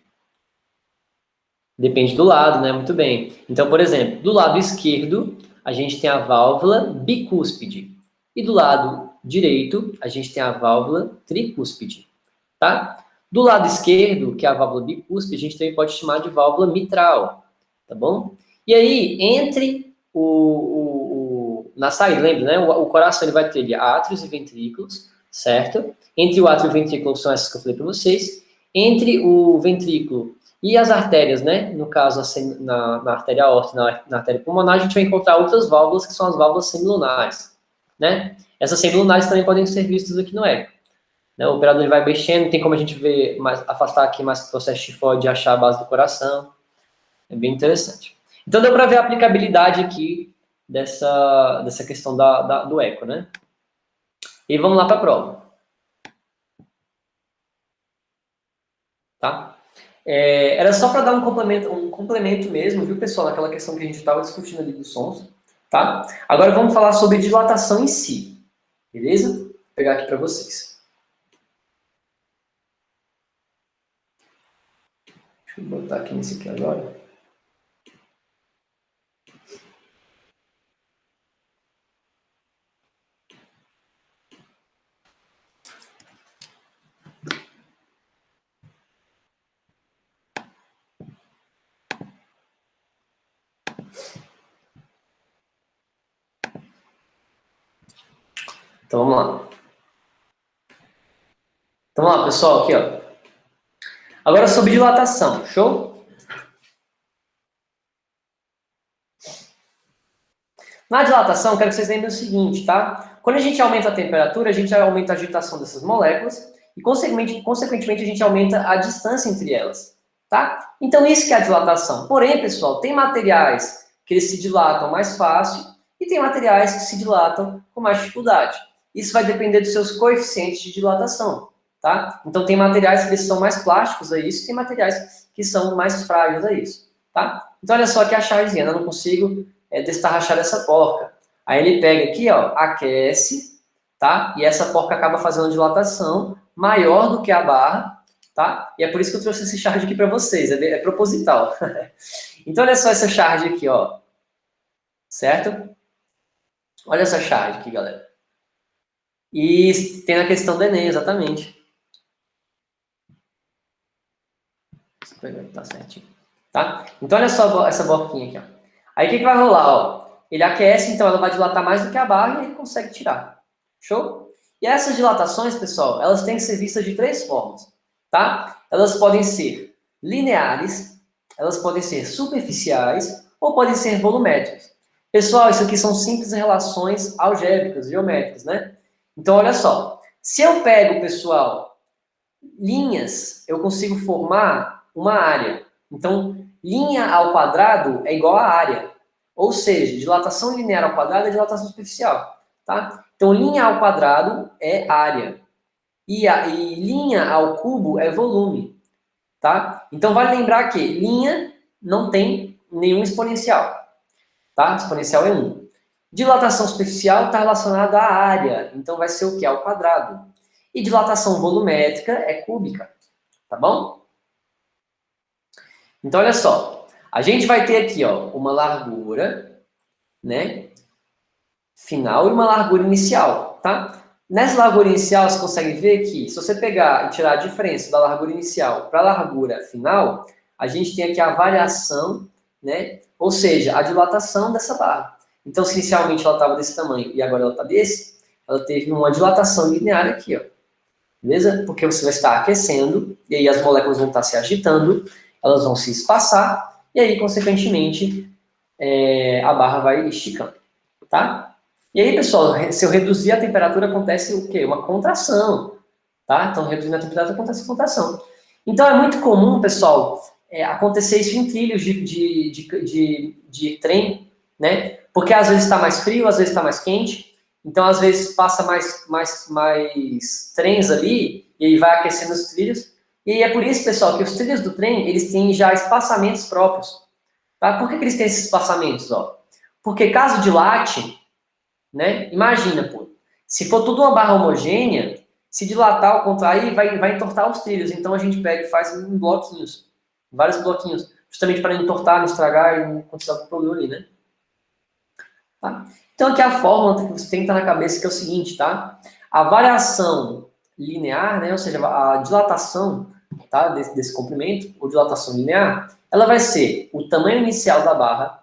Depende do lado, né? Muito bem. Então, por exemplo, do lado esquerdo, a gente tem a válvula bicúspide. E do lado direito, a gente tem a válvula tricúspide. Tá? Do lado esquerdo, que é a válvula bicúspide, a gente também pode chamar de válvula mitral. Tá bom? E aí, entre na saída, lembra, né? O coração ele vai ter ali, átrios e ventrículos, certo? Entre o átrio e o ventrículo são essas que eu falei para vocês. Entre o ventrículo e as artérias, né? No caso, na artéria aorta, na artéria pulmonar, a gente vai encontrar outras válvulas que são as válvulas semilunares, né? Essas semilunares também podem ser vistas aqui no eco. Né? O operador vai mexendo, tem como a gente ver, afastar aqui mais o processo tifoide e achar a base do coração. É bem interessante. Então, deu para ver a aplicabilidade aqui dessa questão do eco, né? E vamos lá para a prova. Tá? Era só para dar um complemento mesmo, viu, pessoal, naquela questão que a gente estava discutindo ali dos sons, tá? Agora vamos falar sobre dilatação em si, beleza? Vou pegar aqui para vocês. Deixa eu botar aqui nesse aqui agora. Então vamos lá. Então vamos lá, pessoal, aqui, ó. Agora sobre dilatação, show? Na dilatação, quero que vocês lembrem o seguinte, tá? Quando a gente aumenta a temperatura, a gente aumenta a agitação dessas moléculas e, consequentemente, a gente aumenta a distância entre elas, tá? Então, isso que é a dilatação. Porém, pessoal, tem materiais que eles se dilatam mais fácil e tem materiais que se dilatam com mais dificuldade. Isso vai depender dos seus coeficientes de dilatação, tá? Então, tem materiais que eles são mais plásticos a isso, tem materiais que são mais frágeis a isso, tá? Então, olha só aqui a chavezinha, eu não consigo destarrachar essa porca. Aí ele pega aqui, ó, aquece, tá? E essa porca acaba fazendo dilatação maior do que a barra, tá? E é por isso que eu trouxe esse charge aqui para vocês, é proposital. Então, olha só essa charge aqui, ó. Certo? Olha essa charge aqui, galera. E tem a questão do Enem, exatamente. Deixa eu pegar, tá certinho. Tá? Então, olha só essa borquinha aqui, ó. Aí, o que vai rolar, ó? Ele aquece, então ela vai dilatar mais do que a barra e ele consegue tirar. Show? E essas dilatações, pessoal, elas têm que ser vistas de três formas, tá? Elas podem ser lineares, elas podem ser superficiais ou podem ser volumétricas. Pessoal, isso aqui são simples relações algébricas, geométricas, né? Então, olha só. Se eu pego, pessoal, linhas, eu consigo formar uma área. Então, linha ao quadrado é igual a área. Ou seja, dilatação linear ao quadrado é dilatação superficial. Tá? Então, linha ao quadrado é área. E linha ao cubo é volume. Tá? Então, vale lembrar que linha não tem nenhum exponencial. Tá? Exponencial é 1. Dilatação superficial está relacionada à área. Então, vai ser o quê? Ao quadrado. E dilatação volumétrica é cúbica. Tá bom? Então, olha só. A gente vai ter aqui, ó, uma largura, né? Final e uma largura inicial, tá? Nessa largura inicial, você consegue ver que, se você pegar e tirar a diferença da largura inicial para a largura final, a gente tem aqui a variação, né? Ou seja, a dilatação dessa barra. Então, se inicialmente ela estava desse tamanho e agora ela está desse, ela teve uma dilatação linear aqui, ó. Beleza? Porque você vai estar aquecendo, e aí as moléculas vão estar se agitando, elas vão se espaçar, e aí, consequentemente, a barra vai esticando, tá? E aí, pessoal, se eu reduzir a temperatura, acontece o quê? Uma contração, tá? Então, reduzindo a temperatura, acontece contração. Então, é muito comum, pessoal, acontecer isso em trilhos de trem, né? Porque às vezes está mais frio, às vezes está mais quente, então, às vezes, passa mais trens ali, e aí vai aquecendo os trilhos. E é por isso, pessoal, que os trilhos do trem, eles têm já espaçamentos próprios. Tá? Por que eles têm esses espaçamentos? Ó? Porque caso dilate, né? Imagina, pô, se for tudo uma barra homogênea, se dilatar ou contrair, vai entortar os trilhos. Então, a gente pega e faz em bloquinhos, vários bloquinhos, justamente para não entortar, não estragar e não acontecer algum problema ali, né? Tá? Então, aqui a fórmula que você tem que estar na cabeça que é o seguinte, tá? A variação linear, né, ou seja, a dilatação, tá, desse comprimento, ou dilatação linear, ela vai ser o tamanho inicial da barra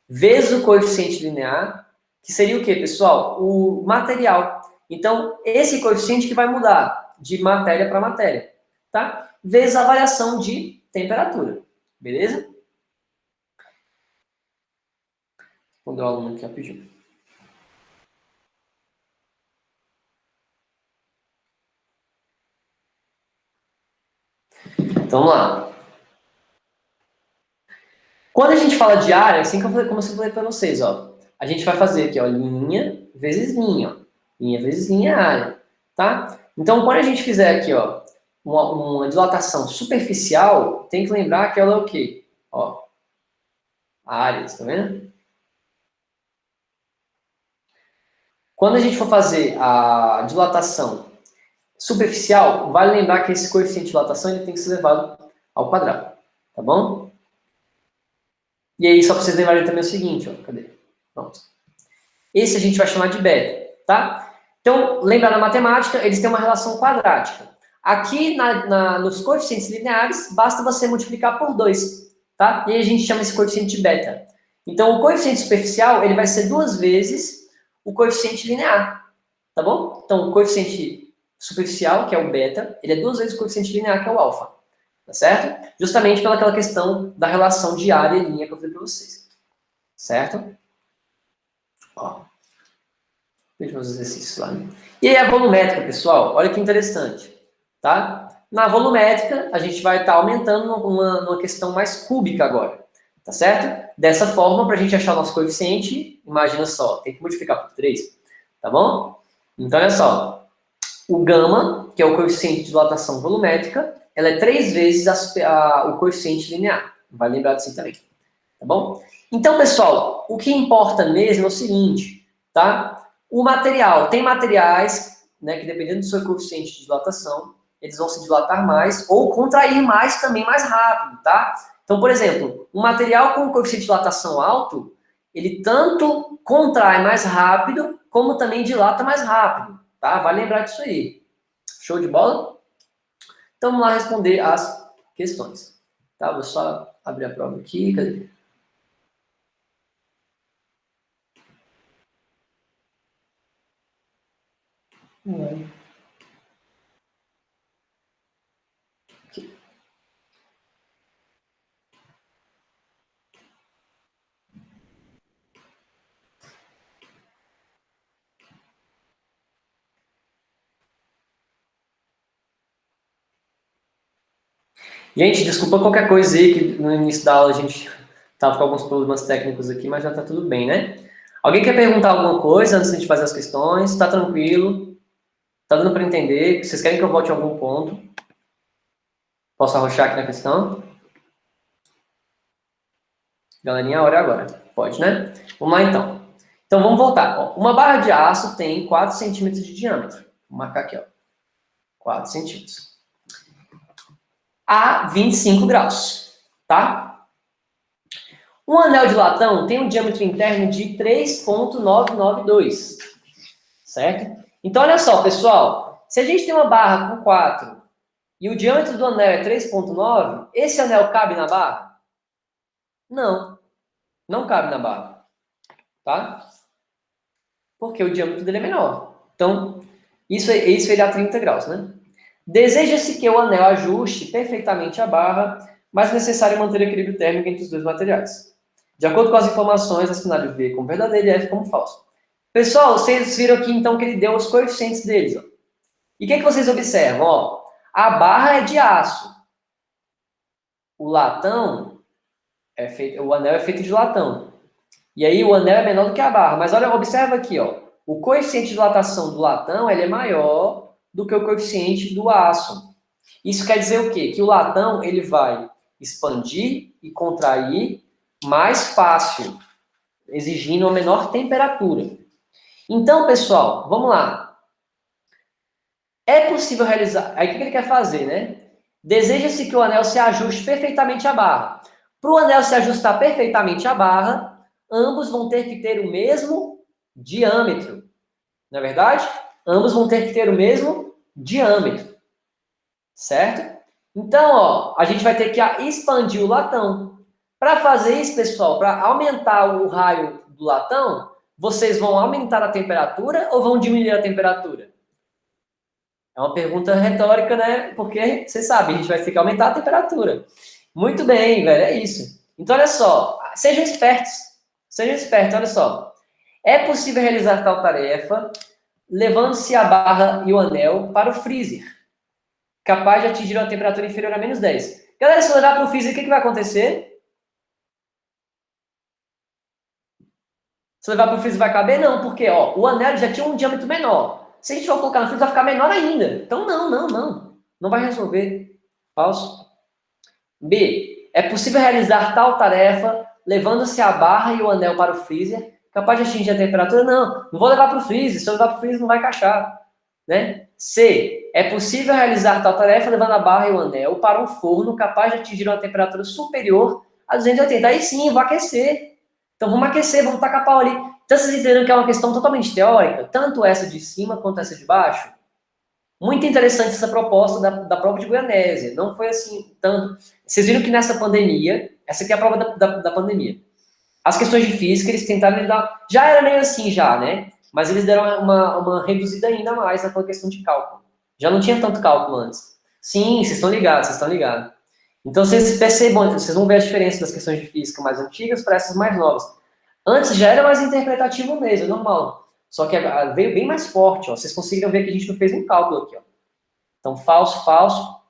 vezes o coeficiente linear, que seria o quê, pessoal? O material. Então, esse coeficiente que vai mudar de matéria para matéria, tá? Vezes a variação de temperatura, beleza? Vou dar o aluno aqui rapidinho. Então, vamos lá. Quando a gente fala de área, assim como eu falei para vocês, ó, a gente vai fazer aqui, ó, linha vezes linha, ó, linha vezes linha área, tá? Então, quando a gente fizer aqui, ó, uma dilatação superficial, tem que lembrar que ela é o quê? Ó, áreas, tá vendo? Quando a gente for fazer a dilatação superficial, vale lembrar que esse coeficiente de dilatação ele tem que ser levado ao quadrado, tá bom? E aí, só para vocês lembrarem também o seguinte, ó, cadê? Pronto. Esse a gente vai chamar de beta, tá? Então, lembrar na matemática, eles têm uma relação quadrática. Aqui, nos coeficientes lineares, basta você multiplicar por 2, tá? E aí a gente chama esse coeficiente de beta. Então, o coeficiente superficial, ele vai ser 2 vezes o coeficiente linear, tá bom? Então, o coeficiente superficial, que é o beta, ele é 2 vezes o coeficiente linear, que é o alfa, tá certo? Justamente pelaquela questão da relação de área e linha que eu falei para vocês, certo? Ó, veja os exercícios lá. E aí a volumétrica, pessoal, olha que interessante, tá? Na volumétrica, a gente vai estar aumentando numa questão mais cúbica agora, tá certo? Dessa forma, para a gente achar o nosso coeficiente, imagina só, tem que multiplicar por 3, tá bom? Então, olha só, o gama, que é o coeficiente de dilatação volumétrica, ela é 3 vezes o coeficiente linear. Vai lembrar disso também, tá bom? Então, pessoal, o que importa mesmo é o seguinte, tá? O material, tem materiais, né, que dependendo do seu coeficiente de dilatação, eles vão se dilatar mais ou contrair mais também mais rápido, tá? Então, por exemplo, um material com coeficiente de dilatação alto, ele tanto contrai mais rápido, como também dilata mais rápido, tá? Vai lembrar disso aí. Show de bola? Então, vamos lá responder as questões. Tá? Vou só abrir a prova aqui. Cadê? Gente, desculpa qualquer coisa aí, que no início da aula a gente tava com alguns problemas técnicos aqui, mas já tá tudo bem, né? Alguém quer perguntar alguma coisa antes de a gente fazer as questões? Tá tranquilo? Tá dando para entender? Vocês querem que eu volte em algum ponto? Posso arrochar aqui na questão? Galerinha, a hora é agora. Pode, né? Vamos lá, então. Então, vamos voltar. Ó, uma barra de aço tem 4 centímetros de diâmetro. Vou marcar aqui, ó. 4 centímetros. A 25 graus, tá? Um anel de latão tem um diâmetro interno de 3,992, certo? Então, olha só, pessoal. Se a gente tem uma barra com 4 e o diâmetro do anel é 3,9, esse anel cabe na barra? Não, não cabe na barra, tá? Porque o diâmetro dele é menor. Então, isso vai dar 30 graus, né? Deseja-se que o anel ajuste perfeitamente a barra, mas é necessário manter o equilíbrio térmico entre os dois materiais. De acordo com as informações, assinale V como verdadeiro e F como falso. Pessoal, vocês viram aqui então que ele deu os coeficientes deles. Ó. E o que vocês observam? Ó, a barra é de aço. O latão o anel é feito de latão. E aí o anel é menor do que a barra. Mas olha, observa aqui, ó. O coeficiente de dilatação do latão ele é maior do que o coeficiente do aço. Isso quer dizer o quê? Que o latão ele vai expandir e contrair mais fácil, exigindo uma menor temperatura. Então, pessoal, vamos lá. É possível realizar... Aí o que ele quer fazer, né? Deseja-se que o anel se ajuste perfeitamente à barra. Para o anel se ajustar perfeitamente à barra, ambos vão ter que ter o mesmo diâmetro. Não é verdade? Ambos vão ter que ter o mesmo diâmetro. Certo? Então, ó, a gente vai ter que expandir o latão. Para fazer isso, pessoal, para aumentar o raio do latão, vocês vão aumentar a temperatura ou vão diminuir a temperatura? É uma pergunta retórica, né? Porque você sabe, a gente vai ter que aumentar a temperatura. Muito bem, velho, é isso. Então, olha só, sejam espertos. Sejam espertos, olha só. É possível realizar tal tarefa levando-se a barra e o anel para o freezer, capaz de atingir uma temperatura inferior a menos 10. Galera, se eu levar para o freezer, o que vai acontecer? Se eu levar para o freezer, vai caber? Não, porque ó, o anel já tinha um diâmetro menor. Se a gente for colocar no freezer, vai ficar menor ainda. Então, não. Não vai resolver. Falso. B. É possível realizar tal tarefa levando-se a barra e o anel para o freezer, capaz de atingir a temperatura? Não vou levar para o freezer. Se eu levar para o freezer, não vai encaixar. Né? C. É possível realizar tal tarefa levando a barra e o anel para um forno capaz de atingir uma temperatura superior a 280. Aí sim, vou aquecer. Então vamos aquecer, vamos tacar pau ali. Então vocês entenderam que é uma questão totalmente teórica, tanto essa de cima quanto essa de baixo? Muito interessante essa proposta da prova de Goianésia. Não foi assim tanto. Vocês viram que nessa pandemia, essa aqui é a prova da pandemia. As questões de física, eles tentaram dar. Já era meio assim, já, né? Mas eles deram uma reduzida ainda mais naquela questão de cálculo. Já não tinha tanto cálculo antes. Sim, vocês estão ligados, vocês estão ligados. Então vocês percebam, vocês vão ver a diferença das questões de física mais antigas para essas mais novas. Antes já era mais interpretativo mesmo, é normal. Só que veio bem mais forte, ó. Vocês conseguiram ver que a gente não fez um cálculo aqui, ó. Então, falso, falso.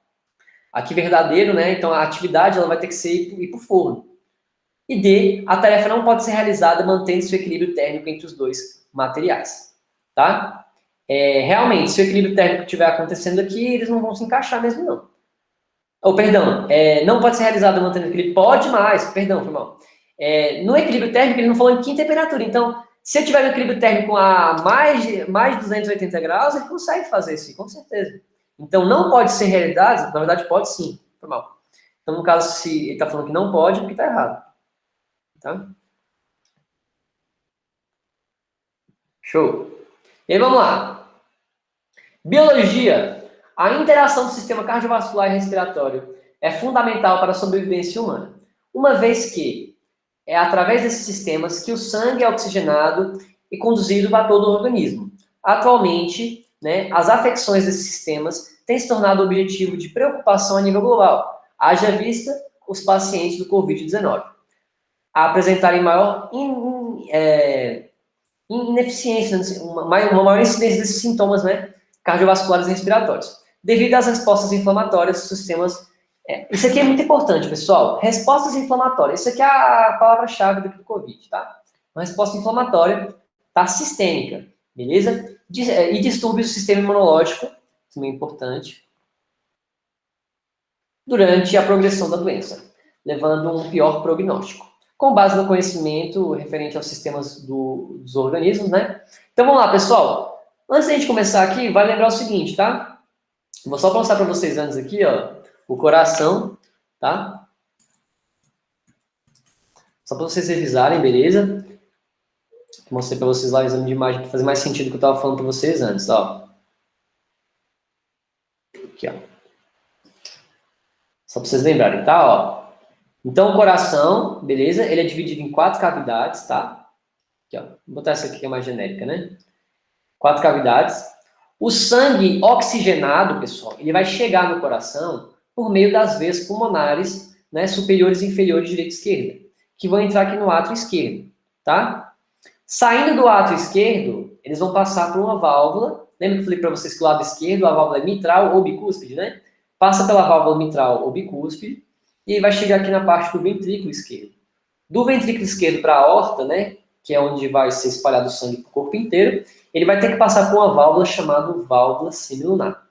Aqui, verdadeiro, né? Então, a atividade ela vai ter que ser ir para o forno. E D, a tarefa não pode ser realizada mantendo seu equilíbrio térmico entre os dois materiais. Tá? Realmente, se o equilíbrio térmico estiver acontecendo aqui, eles não vão se encaixar mesmo, não. Perdão, não pode ser realizada mantendo o equilíbrio. Pode mais, perdão, foi mal. No equilíbrio térmico, ele não falou em que temperatura. Então, se eu tiver no equilíbrio térmico a mais de 280 graus, ele consegue fazer isso, com certeza. Então, não pode ser realizado, na verdade, pode sim. Foi mal. Então, no caso, se ele está falando que não pode, porque está errado. Tá? Show. E aí, vamos lá. Biologia. A interação do sistema cardiovascular e respiratório é fundamental para a sobrevivência humana, uma vez que é através desses sistemas que o sangue é oxigenado e conduzido para todo o organismo. Atualmente, né, as afecções desses sistemas têm se tornado objetivo de preocupação a nível global, haja vista os pacientes do Covid-19 a apresentarem maior ineficiência, uma maior incidência desses sintomas, né, cardiovasculares e respiratórios, devido às respostas inflamatórias dos sistemas. Isso aqui é muito importante, pessoal. Respostas inflamatórias. Isso aqui é a palavra-chave do Covid, tá? Uma resposta inflamatória, tá? Sistêmica, beleza? E distúrbios do sistema imunológico, também é importante, durante a progressão da doença, levando a um pior prognóstico. Com base no conhecimento referente aos sistemas dos organismos, né? Então vamos lá, pessoal. Antes da gente começar aqui, vai lembrar o seguinte, tá? Vou só mostrar para vocês antes aqui, ó, o coração, tá? Só para vocês revisarem, beleza? Mostrei para vocês lá o exame de imagem para fazer mais sentido do que eu estava falando para vocês antes, ó. Aqui, ó. Só para vocês lembrarem, tá? Ó. Então, o coração, beleza? Ele é dividido em 4 cavidades, tá? Aqui, ó. Vou botar essa aqui que é mais genérica, né? 4 cavidades. O sangue oxigenado, pessoal, ele vai chegar no coração por meio das veias pulmonares, né, superiores e inferiores, direita e esquerda, que vão entrar aqui no átrio esquerdo, tá? Saindo do átrio esquerdo, eles vão passar por uma válvula. Lembra que eu falei para vocês que o lado esquerdo, a válvula é mitral ou bicúspide, né? Passa pela válvula mitral ou bicúspide e vai chegar aqui na parte do ventrículo esquerdo. Do ventrículo esquerdo para a aorta, né, que é onde vai ser espalhado o sangue para o corpo inteiro, ele vai ter que passar por uma válvula chamada válvula semilunar,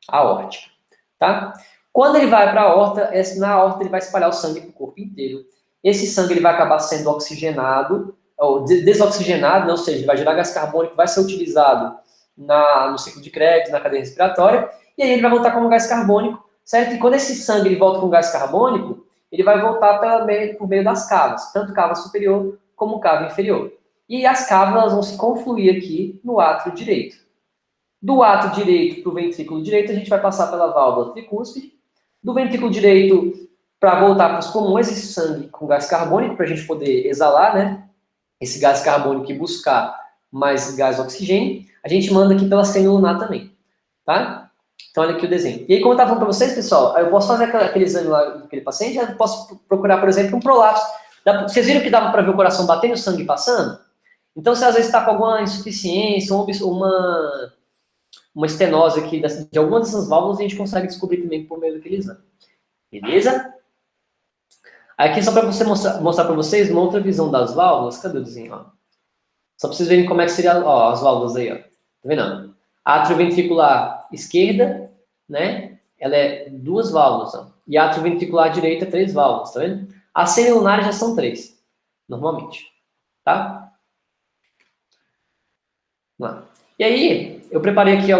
aórtica, tá? Quando ele vai para a aorta, na aorta ele vai espalhar o sangue para o corpo inteiro. Esse sangue ele vai acabar sendo oxigenado, ou desoxigenado, ou seja, ele vai gerar gás carbônico, vai ser utilizado no ciclo de Krebs, na cadeia respiratória, e aí ele vai voltar como gás carbônico, certo? E quando esse sangue ele volta com gás carbônico, ele vai voltar por meio das cavas, tanto cava superior como cava inferior. E as cavas vão se confluir aqui no átrio direito. Do átrio direito para o ventrículo direito, a gente vai passar pela válvula tricúspide. Do ventrículo direito para voltar para os pulmões, esse sangue com gás carbônico, para a gente poder exalar, né? Esse gás carbônico e buscar mais gás oxigênio, a gente manda aqui pela semilunar também, tá? Então, olha aqui o desenho. E aí, como eu estava falando para vocês, pessoal, eu posso fazer aquele exame lá daquele paciente, eu posso procurar, por exemplo, um prolapso. Vocês viram que dava para ver o coração batendo e o sangue passando? Então, se às vezes está com alguma insuficiência, uma estenose aqui de alguma dessas válvulas, a gente consegue descobrir também por meio daquele exame. Beleza? Aqui, só para você mostrar para vocês uma outra visão das válvulas. Cadê o desenho? Ó? Só para vocês verem como é que seria as válvulas aí. Ó. Tá vendo? Atrioventricular esquerda, né? Ela é 2 válvulas. Ó. E atrioventricular direita, 3 válvulas. Tá vendo? As semilunares já são 3, normalmente. Tá? Vamos lá. E aí, eu preparei aqui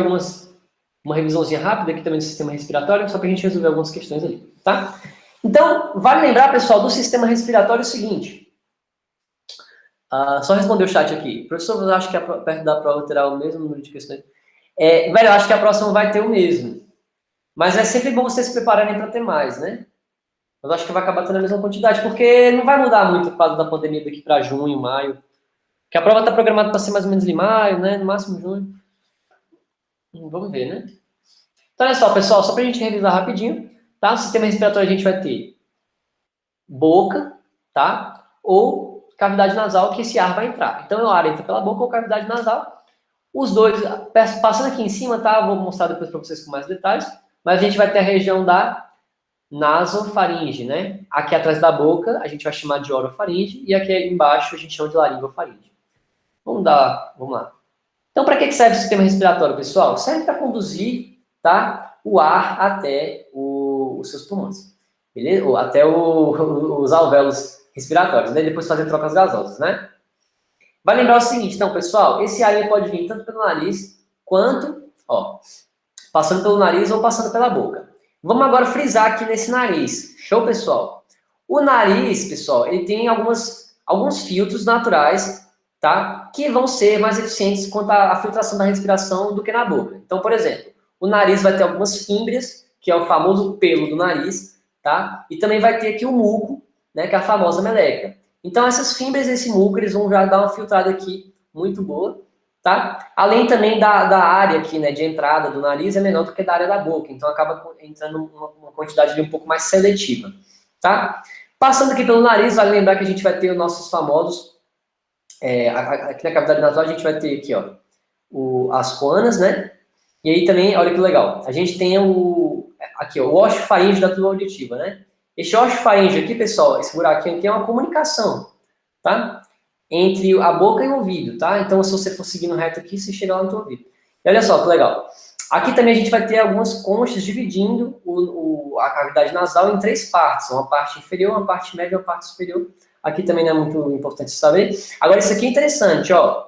uma revisãozinha rápida aqui também do sistema respiratório, só para a gente resolver algumas questões ali, tá? Então, vale lembrar, pessoal, do sistema respiratório o seguinte. Só responder o chat aqui. Professor, eu acho que perto da prova terá o mesmo número de questões. Velho, eu acho que a próxima vai ter o mesmo. Mas é sempre bom vocês se prepararem para ter mais, né? Mas eu acho que vai acabar tendo a mesma quantidade, porque não vai mudar muito por causa da pandemia daqui para junho, maio. Porque a prova está programada para ser mais ou menos em maio, né? No máximo junho. Vamos ver, né? Então, olha só, pessoal, só para a gente revisar rapidinho, tá? O sistema respiratório a gente vai ter boca, tá? Ou cavidade nasal, que esse ar vai entrar. Então, o ar entra pela boca ou cavidade nasal. Os dois, passando aqui em cima, tá? Vou mostrar depois para vocês com mais detalhes. Mas a gente vai ter a região da nasofaringe, né? Aqui atrás da boca, a gente vai chamar de orofaringe. E aqui embaixo, a gente chama de laringofaringe. Vamos lá. Então, para que serve o sistema respiratório, pessoal? Serve para conduzir, tá, o ar até os seus pulmões, beleza? Ou até os alvéolos respiratórios, né? Depois fazer trocas gasosas, né? Vai lembrar o seguinte, então, pessoal, esse ar pode vir tanto pelo nariz, quanto, ó, passando pelo nariz ou passando pela boca. Vamos agora frisar aqui nesse nariz. Show, pessoal? O nariz, pessoal, ele tem alguns filtros naturais, tá? Que vão ser mais eficientes quanto à filtração da respiração do que na boca. Então, por exemplo, o nariz vai ter algumas fímbrias, que é o famoso pelo do nariz, tá? E também vai ter aqui o muco, né? Que é a famosa meleca. Então, essas fímbrias desse muco, eles vão já dar uma filtrada aqui muito boa, tá? Além também da área aqui, né? De entrada do nariz é menor do que da área da boca. Então, acaba entrando uma quantidade ali um pouco mais seletiva, tá? Passando aqui pelo nariz, vale lembrar que a gente vai ter os nossos famosos aqui na cavidade nasal a gente vai ter aqui, ó, as coanas, né? E aí também, olha que legal, a gente tem aqui, ó, o oxifaringe da tuba auditiva, né? Esse oxifaringe aqui, pessoal, esse buraquinho aqui é uma comunicação, tá? Entre a boca e o ouvido, tá? Então, se você for seguindo reto aqui, você chega lá no teu ouvido. E olha só que legal. Aqui também a gente vai ter algumas conchas dividindo a cavidade nasal em 3 partes. Uma parte inferior, uma parte média e uma parte superior. Aqui também não é muito importante saber. Agora, isso aqui é interessante, ó.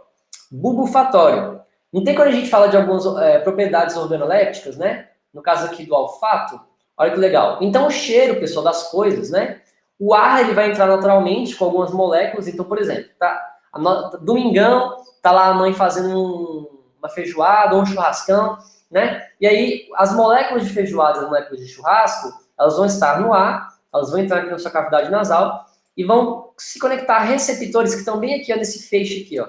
Bulbofatório. Não tem quando a gente fala de algumas propriedades organolépticas, né? No caso aqui do olfato. Olha que legal. Então, o cheiro, pessoal, das coisas, né? O ar, ele vai entrar naturalmente com algumas moléculas. Então, por exemplo, tá? Domingão, tá lá a mãe fazendo uma feijoada ou um churrascão, né? E aí, as moléculas de feijoada, as moléculas de churrasco, elas vão estar no ar, elas vão entrar aqui na sua cavidade nasal e vão se conectar a receptores que estão bem aqui, ó, nesse feixe aqui, ó.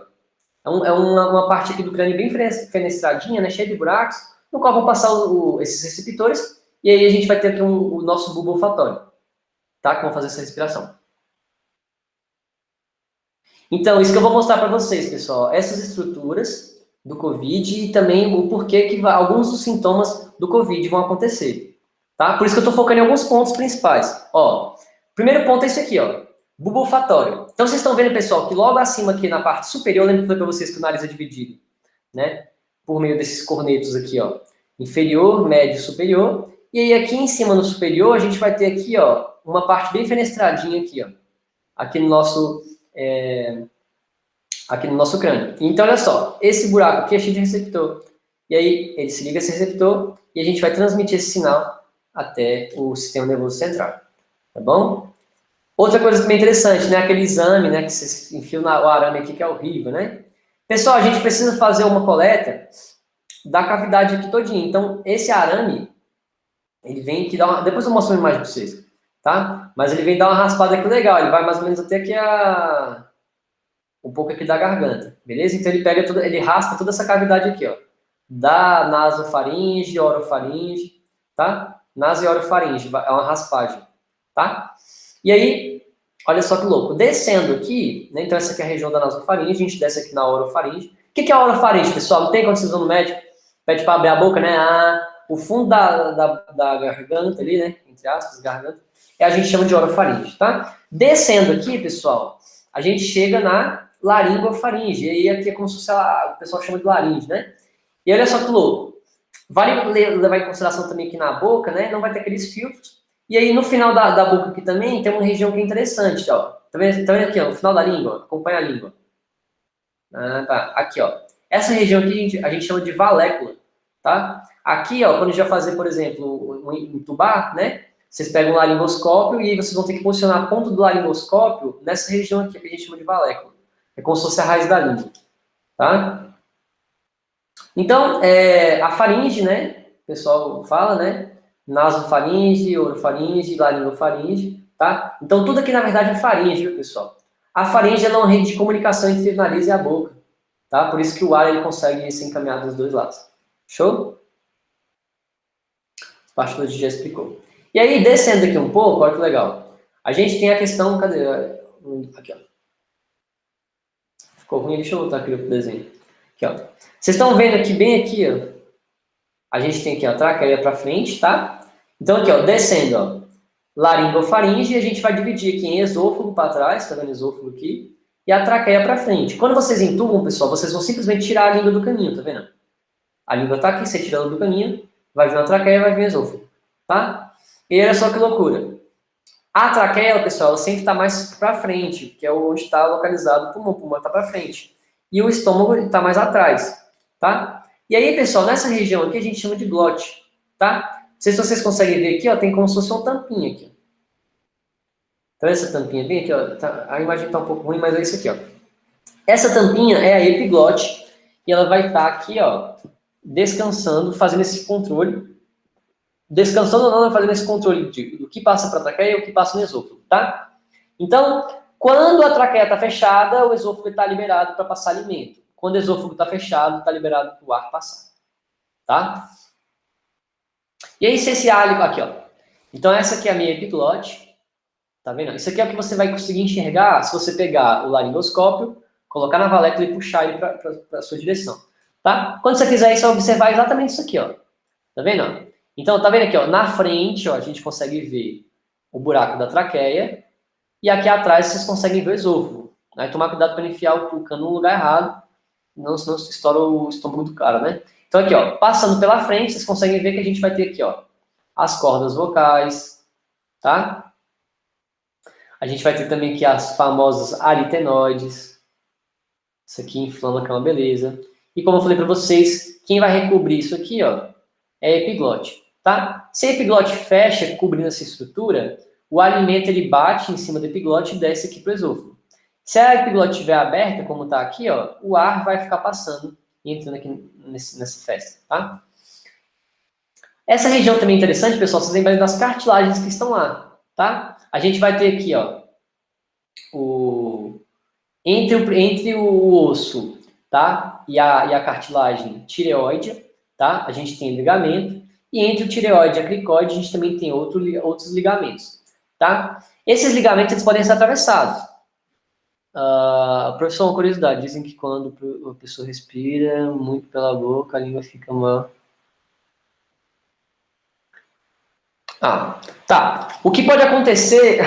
É uma parte aqui do crânio bem fenestradinha, né, cheia de buracos, no qual vão passar esses receptores, e aí a gente vai ter aqui o nosso bulbo olfatório, tá? Que vão fazer essa respiração. Então, isso que eu vou mostrar para vocês, pessoal, essas estruturas do COVID e também o porquê que alguns dos sintomas do COVID vão acontecer, tá? Por isso que eu estou focando em alguns pontos principais. Ó, primeiro ponto é esse aqui, ó, bulbo olfatório. Então, vocês estão vendo, pessoal, que logo acima aqui na parte superior, lembra que eu falei para vocês que o nariz é dividido, né? Por meio desses cornetos aqui, ó, inferior, médio, superior. E aí aqui em cima no superior, a gente vai ter aqui, ó, uma parte bem fenestradinha aqui, ó, aqui no nosso crânio. Então, olha só, esse buraco aqui é cheio de receptor. E aí, ele se liga a esse receptor e a gente vai transmitir esse sinal até o sistema nervoso central. Tá bom? Outra coisa também interessante, né? Aquele exame, né? Que você enfia o arame aqui, que é horrível, né? Pessoal, a gente precisa fazer uma coleta da cavidade aqui todinha. Então, esse arame, ele vem aqui dar uma... Depois eu mostro uma imagem para vocês, tá? Mas ele vem dar uma raspada aqui legal. Ele vai mais ou menos até aqui um pouco aqui da garganta, beleza? Então, ele raspa toda essa cavidade aqui, ó. Da nasofaringe, orofaringe, tá? Naso e orofaringe, é uma raspagem, tá? E aí, olha só que louco. Descendo aqui, né? Então essa aqui é a região da nasofaringe, a gente desce aqui na orofaringe. O que é a orofaringe, pessoal? Não tem quando vocês vão no médico, pede para abrir a boca, né? O fundo da garganta ali, né? Entre aspas, garganta, a gente chama de orofaringe, tá? Descendo aqui, pessoal, a gente chega na laringofaringe. E aí aqui é como se fosse o pessoal chama de laringe, né? E olha só que louco. Vale levar em consideração também que na boca, né? Não vai ter aqueles filtros. E aí, no final da boca aqui também, tem uma região que é interessante, ó. Tá vendo aqui, ó, no final da língua? Acompanha a língua. Ah, tá. Aqui, ó. Essa região aqui a gente chama de valécula, tá? Aqui, ó, quando a gente vai fazer, por exemplo, um intubar, né? Vocês pegam o laringoscópio e vocês vão ter que posicionar a ponta do laringoscópio nessa região aqui, que a gente chama de valécula. É como se fosse a raiz da língua, tá? Então, a faringe, né? O pessoal fala, né? Nasofaringe, orofaringe, laringofaringe, tá? Então, tudo aqui, na verdade, é faringe, viu, pessoal? A faringe é uma rede de comunicação entre o nariz e a boca, tá? Por isso que o ar, ele consegue se encaminhar dos dois lados. Show? A parte que a gente já explicou. E aí, descendo aqui um pouco, olha que legal. A gente tem a questão, cadê? Aqui, ó. Ficou ruim, deixa eu voltar aqui pro desenho. Aqui, ó. Vocês estão vendo aqui, bem aqui, ó. A gente tem aqui, ó, a traqueia para frente, tá? Então, aqui, ó, descendo, ó, laringofaringe, e a gente vai dividir aqui em esôfago para trás, tá vendo esôfago aqui? E a traqueia para frente. Quando vocês entubam, pessoal, vocês vão simplesmente tirar a língua do caninho, tá vendo? A língua tá aqui, você tira ela do caninho, vai vir a traqueia, vai vir o esôfago, tá? E olha só que loucura. A traqueia, pessoal, ela sempre tá mais para frente, que é onde está localizado o pulmão. O pulmão tá para frente. E o estômago está mais atrás, tá? E aí, pessoal, nessa região aqui a gente chama de glote, tá? Não sei se vocês conseguem ver aqui, ó, tem como se fosse uma tampinha aqui. Então, essa tampinha bem aqui, ó, a imagem tá um pouco ruim, mas é isso aqui, ó. Essa tampinha é a epiglote e ela vai estar aqui, ó, descansando, fazendo esse controle. Descansando ou não, fazendo esse controle do que passa para a traqueia e o que passa no esôfago, tá? Então, quando a traqueia está fechada, o esôfago está liberado para passar alimento. Quando o esôfago está fechado, está liberado para o ar passar, tá? E aí, se esse hálito aqui, ó. Então, essa aqui é a minha epiglote, tá vendo? Isso aqui é o que você vai conseguir enxergar se você pegar o laringoscópio, colocar na valécula e puxar ele para a sua direção, tá? Quando você fizer isso, você vai observar exatamente isso aqui, ó. Tá vendo? Então, tá vendo aqui, ó, na frente, ó, a gente consegue ver o buraco da traqueia e aqui atrás vocês conseguem ver o esôfago. Né? Tomar cuidado para não enfiar o cano no lugar errado, senão se estoura o estômago do cara, né? Então aqui, ó, passando pela frente, vocês conseguem ver que a gente vai ter aqui, ó, as cordas vocais, tá? A gente vai ter também aqui as famosas aritenoides. Isso aqui inflama, que é uma beleza. E como eu falei para vocês, quem vai recobrir isso aqui, ó, é a epiglote. Tá? Se a epiglote fecha, cobrindo essa estrutura, o alimento ele bate em cima da epiglote e desce aqui para o esôfago. Se a epiglote estiver aberta, como está aqui, ó, o ar vai ficar passando e entrando aqui nessa festa, tá? Essa região também é interessante, pessoal, vocês lembrem das cartilagens que estão lá, tá? A gente vai ter aqui, ó, entre o osso, tá? E a cartilagem tireoide, tá? A gente tem ligamento. E entre o tireoide e a cricoide, a gente também tem outros ligamentos, tá? Esses ligamentos, eles podem ser atravessados. Professor, uma curiosidade, dizem que quando a pessoa respira muito pela boca, a língua fica uma... Tá. O que pode acontecer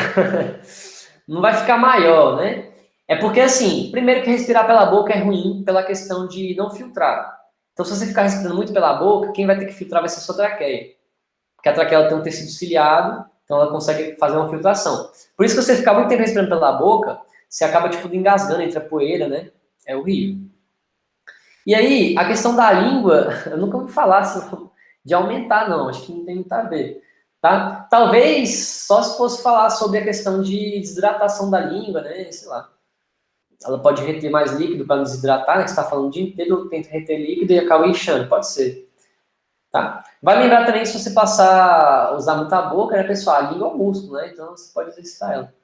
não vai ficar maior, né? É porque, assim, primeiro que respirar pela boca é ruim pela questão de não filtrar. Então, se você ficar respirando muito pela boca, quem vai ter que filtrar vai ser a sua traqueia. Porque a traqueia tem um tecido ciliado, então ela consegue fazer uma filtração. Por isso que você ficar muito tempo respirando pela boca, você acaba, tipo, engasgando entre a poeira, né? É horrível. E aí, a questão da língua, eu nunca ouvi falar assim, de aumentar, não. Acho que não tem muito a ver. Tá? Talvez só se fosse falar sobre a questão de desidratação da língua, né? Sei lá. Ela pode reter mais líquido para desidratar, né? Que você está falando o dia inteiro, tenta reter líquido e acaba inchando. Pode ser. Tá? Vai lembrar também que se você usar muita boca, né, pessoal? A língua é um músculo, né? Então você pode exercitar ela.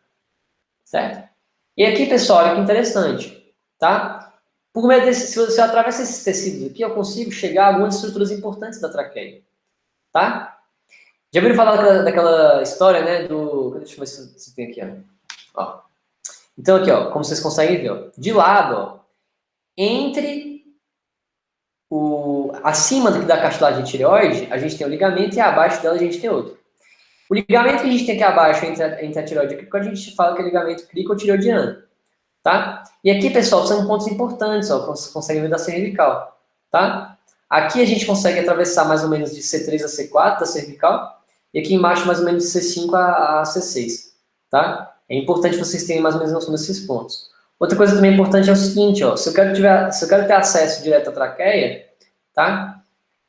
Certo? E aqui, pessoal, olha que interessante. Tá? Por meio desse, se eu atravessa esses tecidos aqui, eu consigo chegar a algumas estruturas importantes da traqueia. Tá? Já ouviram falar daquela história, né, Deixa eu ver se tem aqui, ó. Então, aqui, ó, como vocês conseguem ver, ó, de lado, ó, acima da cartilagem tireoide, a gente tem um ligamento e abaixo dela a gente tem outro. O ligamento que a gente tem aqui abaixo, entre a tireoide e a cricoide, a gente fala que é ligamento cricotireoidiano, tá? E aqui, pessoal, são pontos importantes, ó, como vocês conseguem ver da cervical, tá? Aqui a gente consegue atravessar mais ou menos de C3 a C4 da cervical, e aqui embaixo mais ou menos de C5 a C6, tá? É importante vocês terem mais ou menos noção desses pontos. Outra coisa também importante é o seguinte, ó, se eu quero ter acesso direto à traqueia, tá?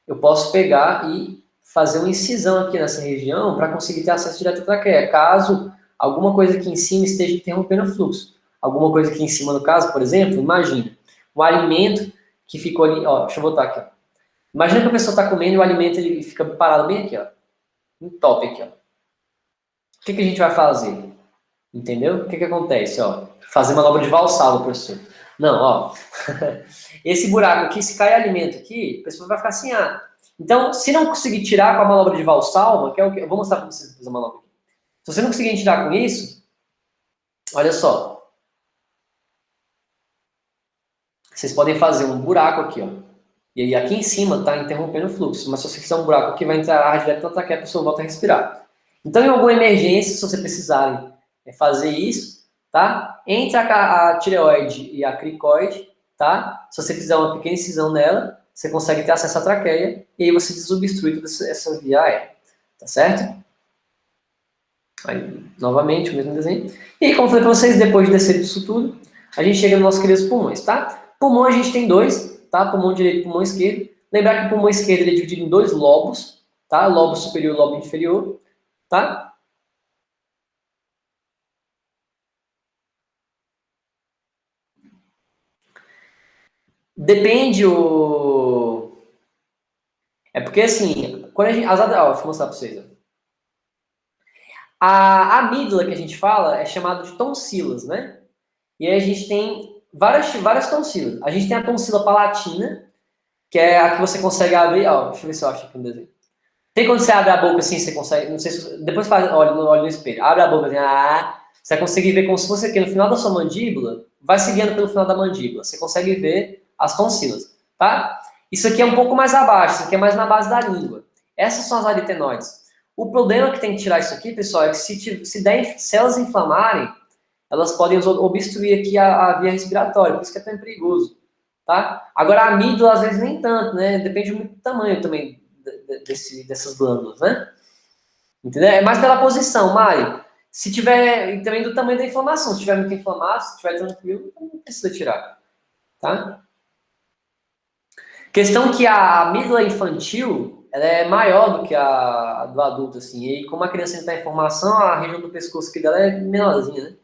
Eu posso pegar e fazer uma incisão aqui nessa região para conseguir ter acesso direto à traqueia, caso alguma coisa aqui em cima esteja interrompendo o fluxo. Alguma coisa aqui em cima, no caso, por exemplo, imagina, um alimento que ficou ali, ó, deixa eu botar aqui, ó. Imagina que a pessoa está comendo e o alimento ele fica parado bem aqui, ó, um top aqui, ó. O que a gente vai fazer? Entendeu? O que acontece, ó? Fazer manobra de Valsalva, professor. Não, ó. Esse buraco aqui, se cair alimento aqui, a pessoa vai ficar assim, Então, se não conseguir tirar com a manobra de Valsalva, que é o que eu vou mostrar para vocês fazer a manobra aqui. Se você não conseguir tirar com isso, olha só. Vocês podem fazer um buraco aqui, ó. E aí aqui em cima está interrompendo o fluxo. Mas se você fizer um buraco aqui, vai entrar ar direto na traqueia, a pessoa volta a respirar. Então, em alguma emergência, se você precisarem fazer isso, tá? Entre a tireoide e a cricoide, tá? Se você fizer uma pequena incisão nela, você consegue ter acesso à traqueia e aí você desobstrui toda essa via aérea, tá certo? Aí, novamente, o mesmo desenho. E aí, como eu falei para vocês, depois de descer disso tudo, a gente chega nos nossos queridos pulmões, tá? Pulmão a gente tem dois, tá? Pulmão direito e pulmão esquerdo. Lembrar que o pulmão esquerdo ele é dividido em dois lobos, tá? Lobo superior e lobo inferior, tá? Depende o... É porque, assim, quando a gente... Ó, deixa eu mostrar para vocês. Ó. A amígdala que a gente fala é chamada de tonsilas, né? E aí a gente tem várias tonsilas. A gente tem a tonsila palatina, que é a que você consegue abrir... Ó, deixa eu ver se eu acho aqui no desenho. Tem quando você abre a boca assim, você consegue... Não sei se... Depois faz, olha no espelho. Abre a boca assim, você vai conseguir ver como se fosse aqui no final da sua mandíbula, vai seguindo pelo final da mandíbula. Você consegue ver as tonsilas, tá? Isso aqui é um pouco mais abaixo, isso aqui é mais na base da língua. Essas são as aritenoides. O problema que tem que tirar isso aqui, pessoal, é que se elas inflamarem, elas podem obstruir aqui a via respiratória, por isso que é tão perigoso, tá? Agora, a amígdala, às vezes, nem tanto, né? Depende muito do tamanho também dessas glândulas, né? Entendeu? É mais pela posição, Mari. Se tiver, e também do tamanho da inflamação, se tiver muito inflamado, se tiver tranquilo, não precisa tirar, tá? Questão que a amígdala infantil, ela é maior do que a do adulto, assim, e aí, como a criança ainda está em formação, a região do pescoço aqui dela é menorzinha, né?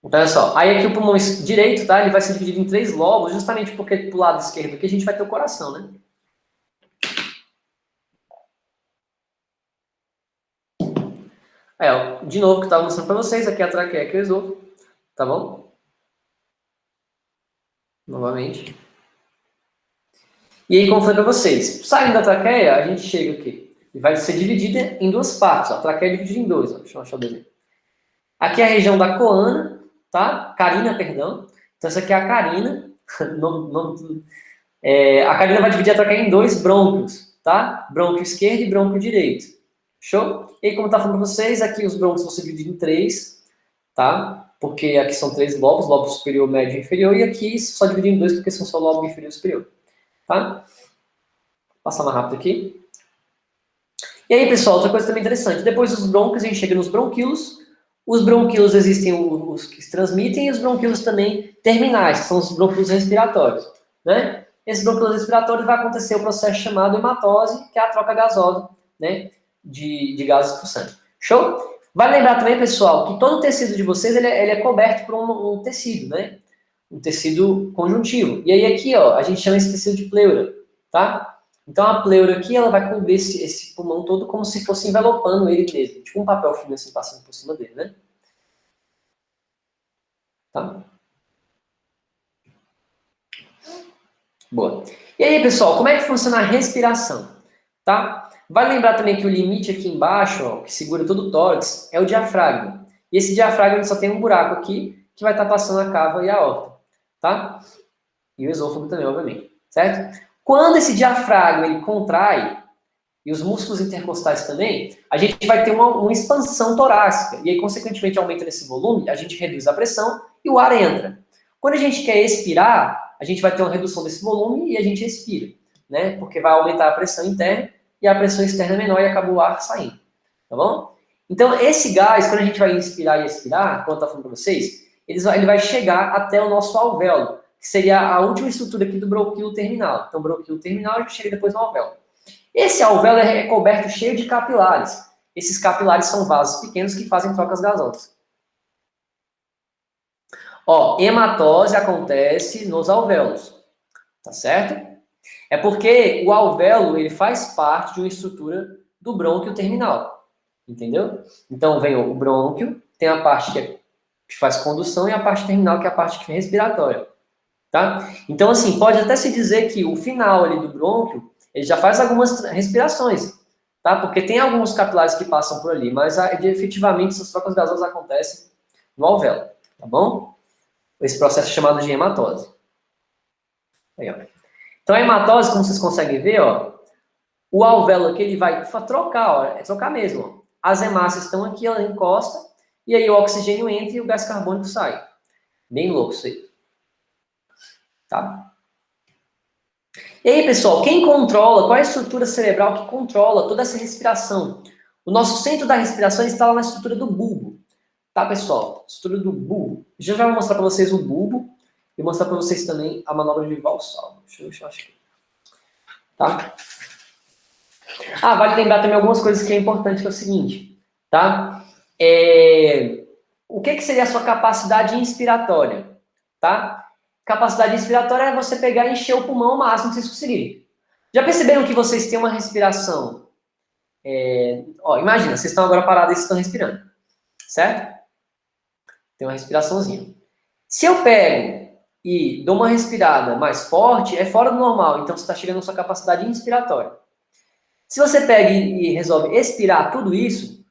Então, olha só. Aí aqui o pulmão direito, tá? Ele vai ser dividido em 3 lobos, justamente porque pro lado esquerdo aqui a gente vai ter o coração, né? Ó, de novo que eu tava mostrando para vocês, aqui é a traqueia, aqui é o esôfago, tá bom? Novamente. E aí, como foi para vocês? Saindo da traqueia, a gente chega aqui. E vai ser dividida em 2 partes, ó. A traqueia é dividida em 2, ó. Deixa eu achar o desenho. Aqui é a região da coana, tá? Carina, perdão. Então, essa aqui é a carina. A carina vai dividir a traqueia em 2 brônquios, tá? Brônquio esquerdo e brônquio direito. Show? E aí, como tá falando para vocês, aqui os brônquios vão ser divididos em 3, tá? Porque aqui são 3 lobos, lobo superior, médio e inferior, e aqui só dividir em 2 porque são só lobo inferior e superior, tá? Vou passar mais rápido aqui. E aí, pessoal, outra coisa também interessante, depois dos brônquios a gente chega nos bronquíolos. Os bronquíolos existem os que se transmitem e os bronquíolos também terminais, que são os bronquíolos respiratórios, né? Esses bronquíolos respiratórios vai acontecer o processo chamado hematose, que é a troca gasosa, né, de gases para o sangue. Show? Vale lembrar também, pessoal, que todo o tecido de vocês ele é coberto por um tecido, né? Um tecido conjuntivo. E aí aqui, ó, a gente chama esse tecido de pleura, tá? Então a pleura aqui, ela vai cobrir esse pulmão todo como se fosse envelopando ele mesmo, tipo um papel filme assim passando por cima dele, né? Tá? Boa. E aí, pessoal, como é que funciona a respiração? Tá? Vale lembrar também que o limite aqui embaixo, ó, que segura todo o tórax, é o diafragma. E esse diafragma só tem um buraco aqui, que vai estar passando a cava e a aorta. Tá? E o esôfago também, obviamente. Certo? Quando esse diafragma ele contrai, e os músculos intercostais também, a gente vai ter uma expansão torácica. E aí, consequentemente, aumenta esse volume, a gente reduz a pressão e o ar entra. Quando a gente quer expirar, a gente vai ter uma redução desse volume e a gente expira, né? Porque vai aumentar a pressão interna e a pressão externa é menor e acaba o ar saindo. Tá bom? Então, esse gás, quando a gente vai inspirar e expirar, como eu estou falando para vocês, ele vai chegar até o nosso alvéolo, que seria a última estrutura aqui do bronquíolo terminal. Então, o bronquíolo terminal a gente chega depois no alvéolo. Esse alvéolo é coberto cheio de capilares. Esses capilares são vasos pequenos que fazem trocas gasosas. Ó, hematose acontece nos alvéolos, tá certo? É porque o alvéolo ele faz parte de uma estrutura do brônquio terminal, entendeu? Então vem o brônquio, tem a parte que faz condução e a parte terminal que é a parte respiratória, tá? Então assim, pode até se dizer que o final ali do brônquio ele já faz algumas respirações, tá? Porque tem alguns capilares que passam por ali, mas efetivamente essas trocas gasosas acontecem no alvéolo, tá bom? Esse processo é chamado de hematose. Aí, ó. Então a hematose, como vocês conseguem ver, ó, o alvéolo aqui ele vai trocar, ó, é trocar mesmo. Ó. As hemácias estão aqui, ela encosta, e aí o oxigênio entra e o gás carbônico sai. Bem louco isso aí. Tá? E aí, pessoal, quem controla, qual é a estrutura cerebral que controla toda essa respiração? O nosso centro da respiração está lá na estrutura do bulbo. Tá, pessoal? Estrutura do bulbo. Já vou mostrar para vocês o bulbo e mostrar para vocês também a manobra de Valsalva. Deixa eu achar aqui. Tá? Ah, vale lembrar também algumas coisas que é importante, que é o seguinte, tá? O que seria a sua capacidade inspiratória, tá? Capacidade inspiratória é você pegar e encher o pulmão ao máximo que vocês conseguirem. Já perceberam que vocês têm uma respiração? Imagina, vocês estão agora parados e estão respirando, certo? Tem uma respiraçãozinha. Se eu pego e dou uma respirada mais forte, é fora do normal, então você está chegando na sua capacidade inspiratória. Se você pega e resolve expirar tudo isso,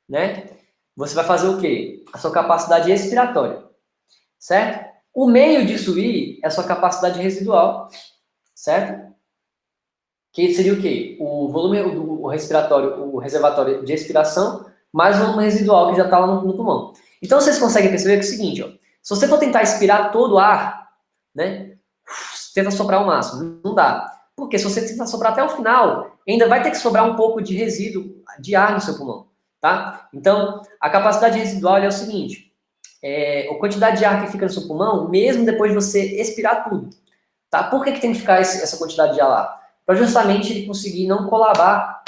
né? Você vai fazer o quê? A sua capacidade expiratória, certo? O meio disso ir é a sua capacidade residual, certo? Que seria o quê? O volume o respiratório, o reservatório de expiração, mais o volume residual que já está lá no pulmão. Então vocês conseguem perceber que é o seguinte, ó, se você for tentar expirar todo o ar, né? Tenta soprar o máximo, não dá. Porque se você tentar soprar até o final, ainda vai ter que sobrar um pouco de resíduo de ar no seu pulmão, tá? Então, a capacidade residual é o seguinte, a quantidade de ar que fica no seu pulmão, mesmo depois de você expirar tudo, tá? Por que tem que ficar essa quantidade de ar lá? Para justamente ele conseguir não colabar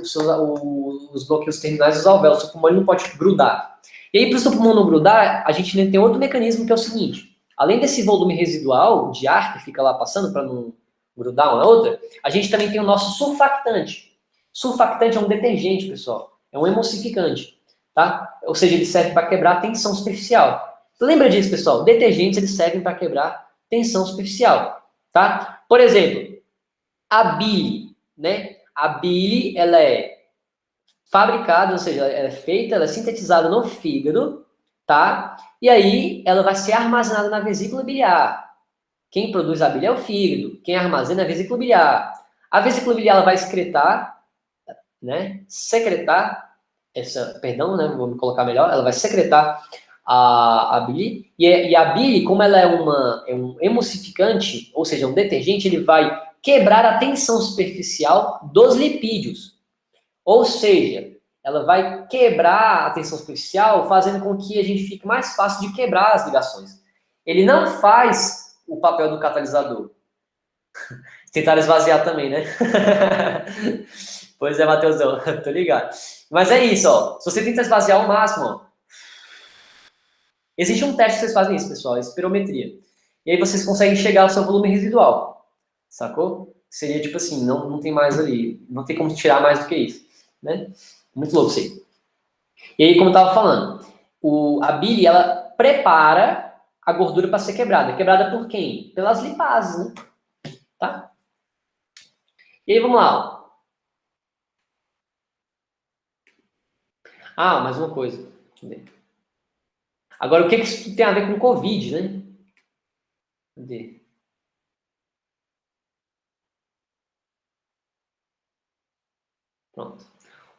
os bloqueios terminais dos alvéolos, o seu pulmão não pode grudar. E aí, para o seu pulmão não grudar, a gente tem outro mecanismo que é o seguinte: além desse volume residual de ar que fica lá passando para não grudar uma na outra, a gente também tem o nosso surfactante. Surfactante é um detergente, pessoal. É um emulsificante, tá? Ou seja, ele serve para quebrar a tensão superficial. Lembra disso, pessoal? Detergentes, eles servem para quebrar tensão superficial, tá? Por exemplo, a bile, né? A bile, ela é fabricada, ou seja, ela é feita, ela é sintetizada no fígado, tá? E aí ela vai ser armazenada na vesícula biliar. Quem produz a bile é o fígado, quem armazena é a vesícula biliar. A vesícula biliar ela vai excretar, né? Secretar essa, perdão, né? Vou me colocar melhor. Ela vai secretar a bile e a bile, como ela é um emulsificante, ou seja, um detergente, ele vai quebrar a tensão superficial dos lipídios. Ou seja, ela vai quebrar a tensão superficial, fazendo com que a gente fique mais fácil de quebrar as ligações. Ele não faz o papel do catalisador. Tentar esvaziar também, né? Pois é, Matheusão, tô ligado. Mas é isso, ó. Se você tenta esvaziar ao máximo, ó, existe um teste que vocês fazem isso, pessoal, espirometria. E aí vocês conseguem chegar ao seu volume residual, sacou? Seria tipo assim, não tem mais ali, não tem como tirar mais do que isso, né? Muito louco isso aí. E aí, como eu tava falando, a bile, ela prepara a gordura para ser quebrada. Quebrada por quem? Pelas lipases, né? Tá? E aí, vamos lá. Ah, mais uma coisa. Deixa eu ver. Agora, o que isso tem a ver com Covid, né? Cadê? Pronto.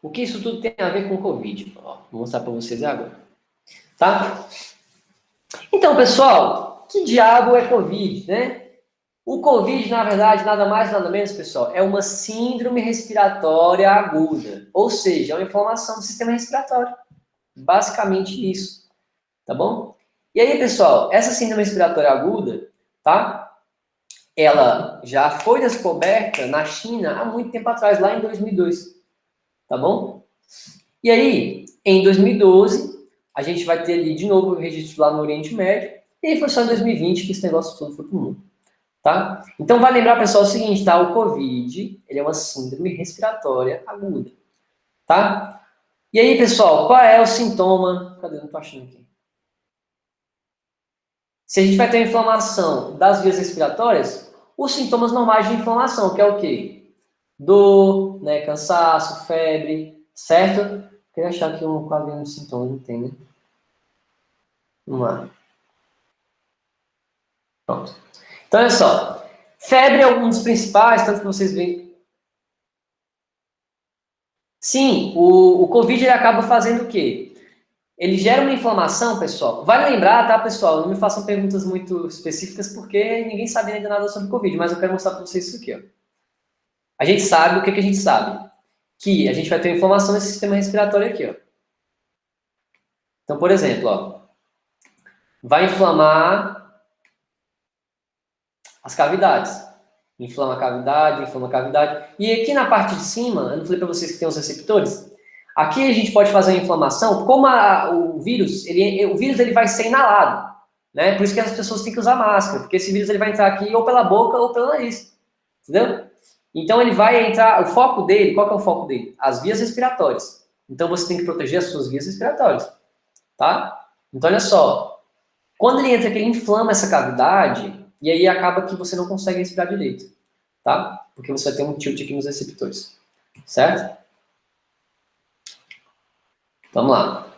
O que isso tudo tem a ver com Covid? Ó, vou mostrar para vocês agora. Tá? Então, pessoal, que diabo é Covid, né? O Covid, na verdade, nada mais, nada menos, pessoal, é uma síndrome respiratória aguda. Ou seja, é uma inflamação do sistema respiratório. Basicamente isso. Tá bom? E aí, pessoal, essa síndrome respiratória aguda, tá? Ela já foi descoberta na China há muito tempo atrás, lá em 2002. Tá bom? E aí, em 2012, a gente vai ter ali de novo o registro lá no Oriente Médio, e aí foi só em 2020 que esse negócio todo foi pro mundo, tá? Então, vai lembrar, pessoal, o seguinte, tá? O COVID, ele é uma síndrome respiratória aguda, tá? E aí, pessoal, qual é o sintoma? Cadê? Não tô achando aqui. Se a gente vai ter inflamação das vias respiratórias, os sintomas normais de inflamação, que é o quê? Dor, né, cansaço, febre, certo? Queria achar aqui um quadrinho de sintomas, não tem, né? Vamos lá. Pronto. Então, olha só. Febre é um dos principais, tanto que vocês veem. Sim, o Covid ele acaba fazendo o quê? Ele gera uma inflamação, pessoal. Vale lembrar, tá, pessoal? Não me façam perguntas muito específicas, porque ninguém sabe ainda nada sobre o Covid, mas eu quero mostrar para vocês isso aqui, ó. A gente sabe, o que, que a gente sabe? Que a gente vai ter uma inflamação nesse sistema respiratório aqui, ó. Então, por exemplo, ó, vai inflamar as cavidades. Inflama a cavidade, inflama a cavidade. E aqui na parte de cima, eu não falei para vocês que tem os receptores? Aqui a gente pode fazer uma inflamação, como o vírus, ele vai ser inalado, né? Por isso que as pessoas têm que usar máscara, porque esse vírus ele vai entrar aqui ou pela boca ou pelo nariz, entendeu? Então ele vai entrar, o foco dele, qual que é o foco dele? As vias respiratórias. Então você tem que proteger as suas vias respiratórias, tá? Então olha só, quando ele entra aqui, ele inflama essa cavidade e aí acaba que você não consegue respirar direito, tá? Porque você vai ter um tilt aqui nos receptores, certo? Vamos lá.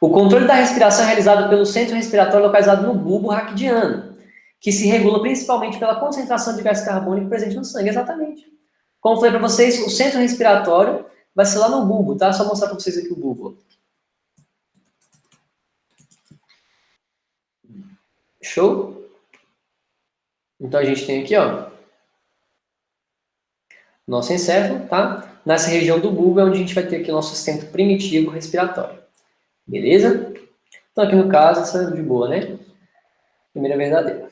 O controle da respiração é realizado pelo centro respiratório localizado no bulbo raquidiano, que se regula principalmente pela concentração de gás carbônico presente no sangue. Exatamente. Como eu falei para vocês, o centro respiratório vai ser lá no bulbo, tá? Só mostrar para vocês aqui o bulbo. Show? Então a gente tem aqui, ó, nosso encéfalo, tá? Nessa região do bulbo é onde a gente vai ter aqui o nosso assistente primitivo respiratório. Beleza? Então aqui no caso, essa é de boa, né? Primeira verdadeira.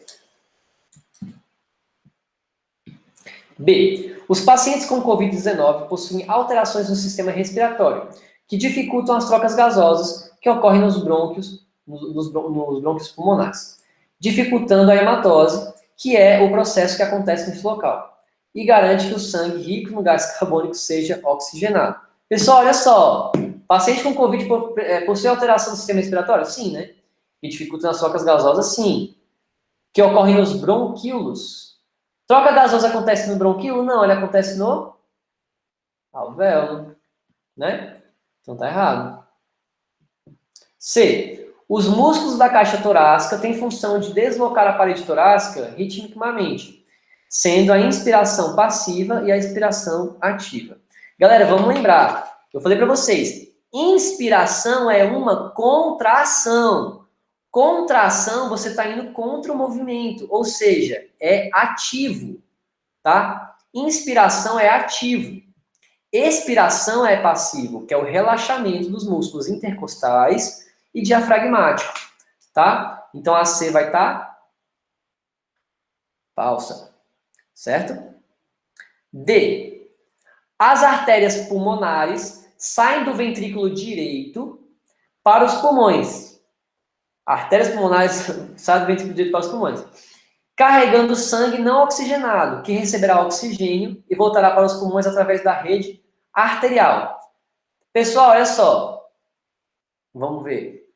B. Os pacientes com Covid-19 possuem alterações no sistema respiratório, que dificultam as trocas gasosas que ocorrem nos brônquios, nos brônquios pulmonares, dificultando a hematose, que é o processo que acontece nesse local, e garante que o sangue rico no gás carbônico seja oxigenado. Pessoal, olha só, paciente com Covid possui alteração do sistema respiratório? Sim, né? E dificultam as trocas gasosas? Sim. Que ocorrem nos bronquíolos. Troca gasosa acontece no bronquíolo? Não, ele acontece no alvéolo, né? Então tá errado. C. Os músculos da caixa torácica têm função de deslocar a parede torácica ritmicamente, sendo a inspiração passiva e a expiração ativa. Galera, vamos lembrar, eu falei para vocês, inspiração é uma contração. Contração, você está indo contra o movimento, ou seja, é ativo, tá? Inspiração é ativo. Expiração é passivo, que é o relaxamento dos músculos intercostais e diafragmático, tá? Então a C vai estar falsa, certo? D. As artérias pulmonares saem do ventrículo direito para os pulmões. Artérias pulmonares saem do ventrículo direito para os pulmões, carregando sangue não oxigenado, que receberá oxigênio e voltará para os pulmões através da rede arterial. Pessoal, olha só. Vamos ver.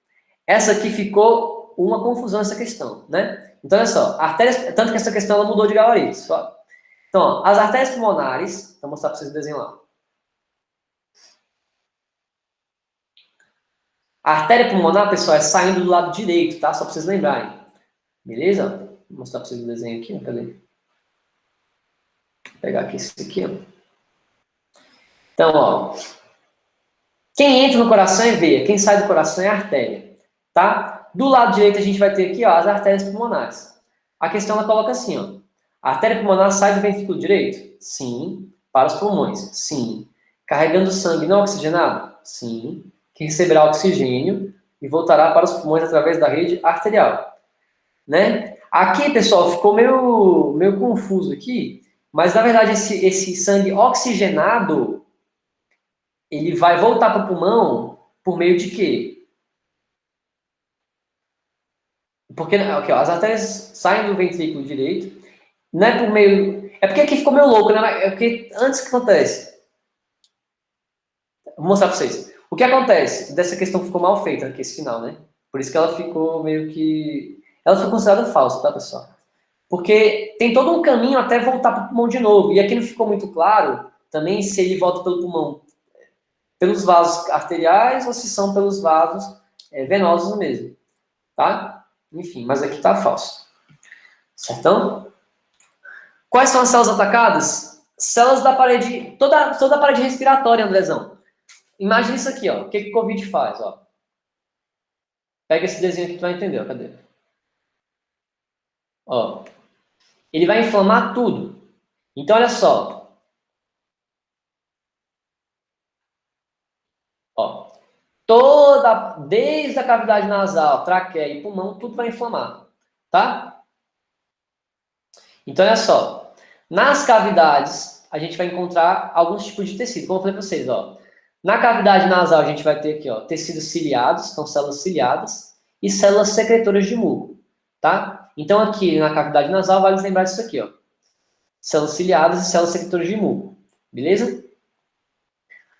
Essa aqui ficou uma confusão, essa questão, né? Então, olha só. Artérias, tanto que essa questão ela mudou de gabarito. Só. Então, ó, as artérias pulmonares, vou mostrar para vocês o desenho lá. A artéria pulmonar, pessoal, é saindo do lado direito, tá? Só para vocês lembrarem. Beleza? Vou mostrar para vocês o desenho aqui. Cadê? Vou pegar aqui esse aqui, ó. Então, ó. Quem entra no coração é veia, quem sai do coração é artéria, tá? Do lado direito a gente vai ter aqui, ó, as artérias pulmonares. A questão ela coloca assim, ó. A artéria pulmonar sai do ventrículo direito? Sim. Para os pulmões? Sim. Carregando sangue não oxigenado? Sim. Que receberá oxigênio e voltará para os pulmões através da rede arterial, né? Aqui, pessoal, ficou meio confuso aqui, mas na verdade esse sangue oxigenado ele vai voltar para o pulmão por meio de quê? Porque aqui, ó, as artérias saem do ventrículo direito, não é por meio... É porque aqui ficou meio louco, né? É porque antes que acontece... Vou mostrar para vocês. O que acontece? Dessa questão ficou mal feita aqui, esse final, né? Por isso que ela ficou meio que... Ela foi considerada falsa, tá, pessoal? Porque tem todo um caminho até voltar para o pulmão de novo. E aqui não ficou muito claro também se ele volta pelo pulmão pelos vasos arteriais ou se são pelos vasos venosos mesmo, tá? Enfim, mas aqui tá falso. Certão? Quais são as células atacadas? Células da parede, toda a parede respiratória, Andrezão. Imagina isso aqui, ó. O que o Covid faz, ó. Pega esse desenho aqui que tu vai entender, ó. Cadê? Ó. Ele vai inflamar tudo. Então, olha só. Ó. Desde a cavidade nasal, traqueia e pulmão, tudo vai inflamar, tá? Então, olha só. Nas cavidades, a gente vai encontrar alguns tipos de tecido. Como eu falei para vocês, ó. Na cavidade nasal, a gente vai ter aqui, ó, tecidos ciliados, então células ciliadas, e células secretoras de muco, tá? Então, aqui na cavidade nasal, vale lembrar disso aqui, ó. Células ciliadas e células secretoras de muco, beleza?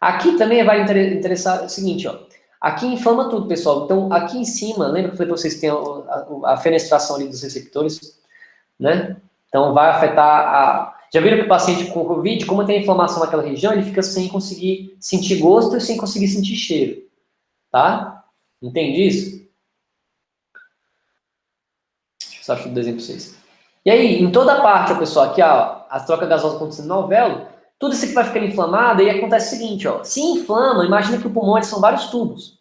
Aqui também vai interessar o seguinte, ó. Aqui inflama tudo, pessoal. Então, aqui em cima, lembra que eu falei para vocês que tem a fenestração ali dos receptores, né? Então, vai afetar a... Já viram que o paciente com Covid, como tem inflamação naquela região, ele fica sem conseguir sentir gosto e sem conseguir sentir cheiro, tá? Entende isso? Deixa eu só achar o desenho para vocês. E aí, em toda parte, ó, pessoal, aqui, ó, a troca gasosa acontecendo no alvéolo, tudo isso aqui vai ficando inflamado e acontece o seguinte, ó. Se inflama, imagina que o pulmão são vários tubos.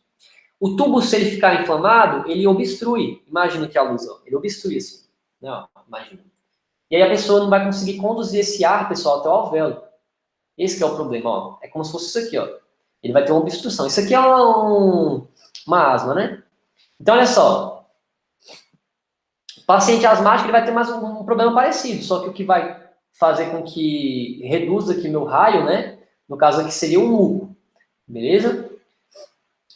O tubo, se ele ficar inflamado, ele obstrui. Imagina que a luz, ó, ele obstrui assim. Né, ó, imagina. E aí a pessoa não vai conseguir conduzir esse ar, pessoal, até o alvéolo. Esse que é o problema, ó. É como se fosse isso aqui, ó. Ele vai ter uma obstrução. Isso aqui é uma asma, né? Então, olha só. O paciente asmático ele vai ter mais um problema parecido, só que o que vai fazer com que reduza aqui meu raio, né? No caso aqui seria um muco, beleza?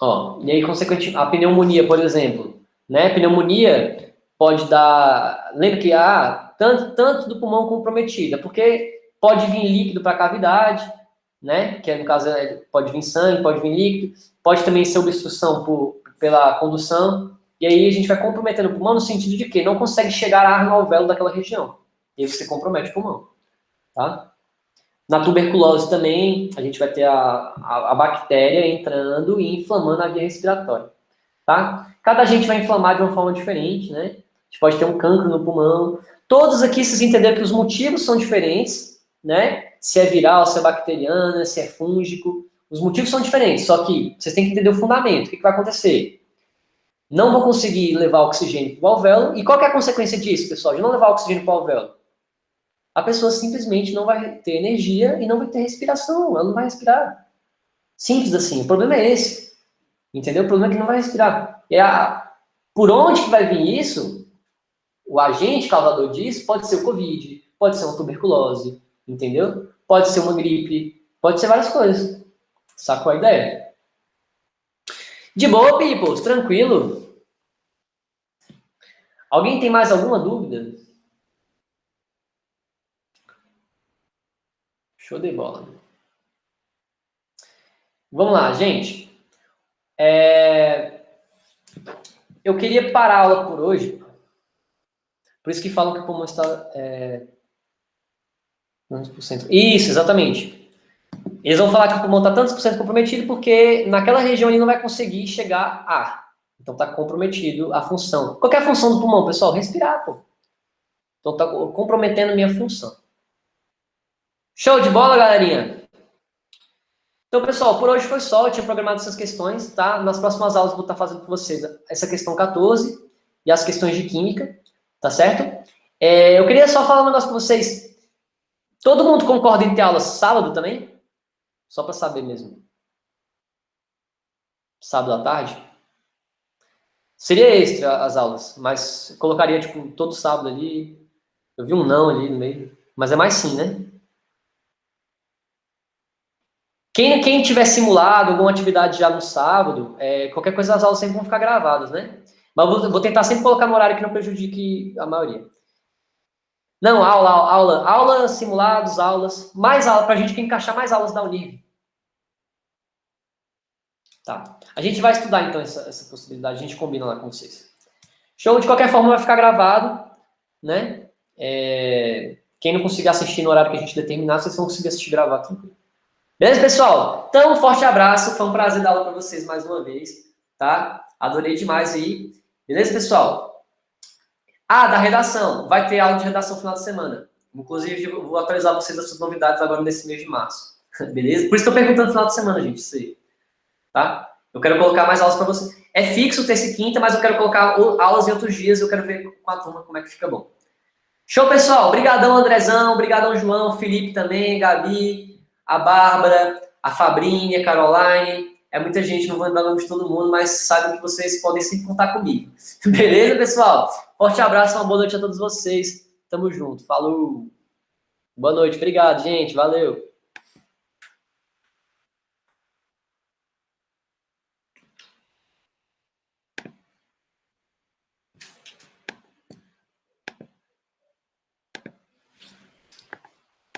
Ó, e aí, consequentemente, a pneumonia, por exemplo, né? Pneumonia pode dar... Lembra que tanto do pulmão comprometido, porque pode vir líquido para a cavidade, né? Que no caso pode vir sangue, pode vir líquido, pode também ser obstrução pela condução, e aí a gente vai comprometendo o pulmão no sentido de que não consegue chegar ar no alvéolo daquela região, e aí você compromete o pulmão, tá? Na tuberculose também, a gente vai ter a bactéria entrando e inflamando a via respiratória, tá? Cada gente vai inflamar de uma forma diferente, né? A gente pode ter um cancro no pulmão. Todos aqui, vocês entenderam que os motivos são diferentes, né? Se é viral, se é bacteriana, se é fúngico. Os motivos são diferentes, só que vocês têm que entender o fundamento. O que vai acontecer? Não vou conseguir levar oxigênio para o alvéolo. E qual que é a consequência disso, pessoal? De não levar oxigênio para o alvéolo? A pessoa simplesmente não vai ter energia e não vai ter respiração, ela não vai respirar. Simples assim, o problema é esse. Entendeu? O problema é que não vai respirar. Por onde que vai vir isso? O agente causador disso pode ser o Covid, pode ser uma tuberculose, entendeu? Pode ser uma gripe, pode ser várias coisas. Sacou a ideia? De boa, peoples, tranquilo. Alguém tem mais alguma dúvida? Show de bola. Vamos lá, gente. Eu queria parar a aula por hoje. Por isso que falam que o pulmão está... 90%. Isso, exatamente. Eles vão falar que o pulmão está tantos por cento comprometido porque naquela região ele não vai conseguir chegar ar. Então está comprometido a função. Qual que é a função do pulmão, pessoal? Respirar, pô. Então está comprometendo minha função. Show de bola, galerinha? Então, pessoal, por hoje foi só. Eu tinha programado essas questões, tá? Nas próximas aulas eu vou estar fazendo com vocês essa questão 14 e as questões de química, tá certo? Eu queria só falar um negócio com vocês. Todo mundo concorda em ter aula sábado também? Só para saber mesmo. Sábado à tarde? Seria extra as aulas, mas colocaria, tipo, todo sábado ali. Eu vi um não ali no meio. Mas é mais sim, né? Quem tiver simulado alguma atividade já no sábado, qualquer coisa as aulas sempre vão ficar gravadas, né? Mas eu vou tentar sempre colocar no horário que não prejudique a maioria. Não, aula, simulados, aulas, mais aula, pra gente encaixar mais aulas da Univ. Tá. A gente vai estudar, então, essa possibilidade, a gente combina lá com vocês. Show, de qualquer forma vai ficar gravado, né? Quem não conseguir assistir no horário que a gente determinar, vocês vão conseguir assistir gravado tranquilo. Beleza, pessoal? Então, um forte abraço, foi um prazer dar aula para vocês mais uma vez, tá? Adorei demais aí. Beleza, pessoal? Da redação. Vai ter aula de redação no final de semana. Inclusive, eu vou atualizar vocês dessas novidades agora nesse mês de março. Beleza? Por isso que eu tô perguntando no final de semana, gente, isso aí. Tá? Eu quero colocar mais aulas para vocês. É fixo terça e quinta, mas eu quero colocar aulas em outros dias, eu quero ver com a turma como é que fica bom. Show, pessoal? Obrigadão, Andrezão. Obrigadão, João. Felipe também, Gabi, a Bárbara, a Fabrinha, a Caroline. É muita gente, não vou lembrar o nome de todo mundo, mas sabem que vocês podem sempre contar comigo. Beleza, pessoal? Forte abraço, uma boa noite a todos vocês. Tamo junto. Falou. Boa noite. Obrigado, gente. Valeu.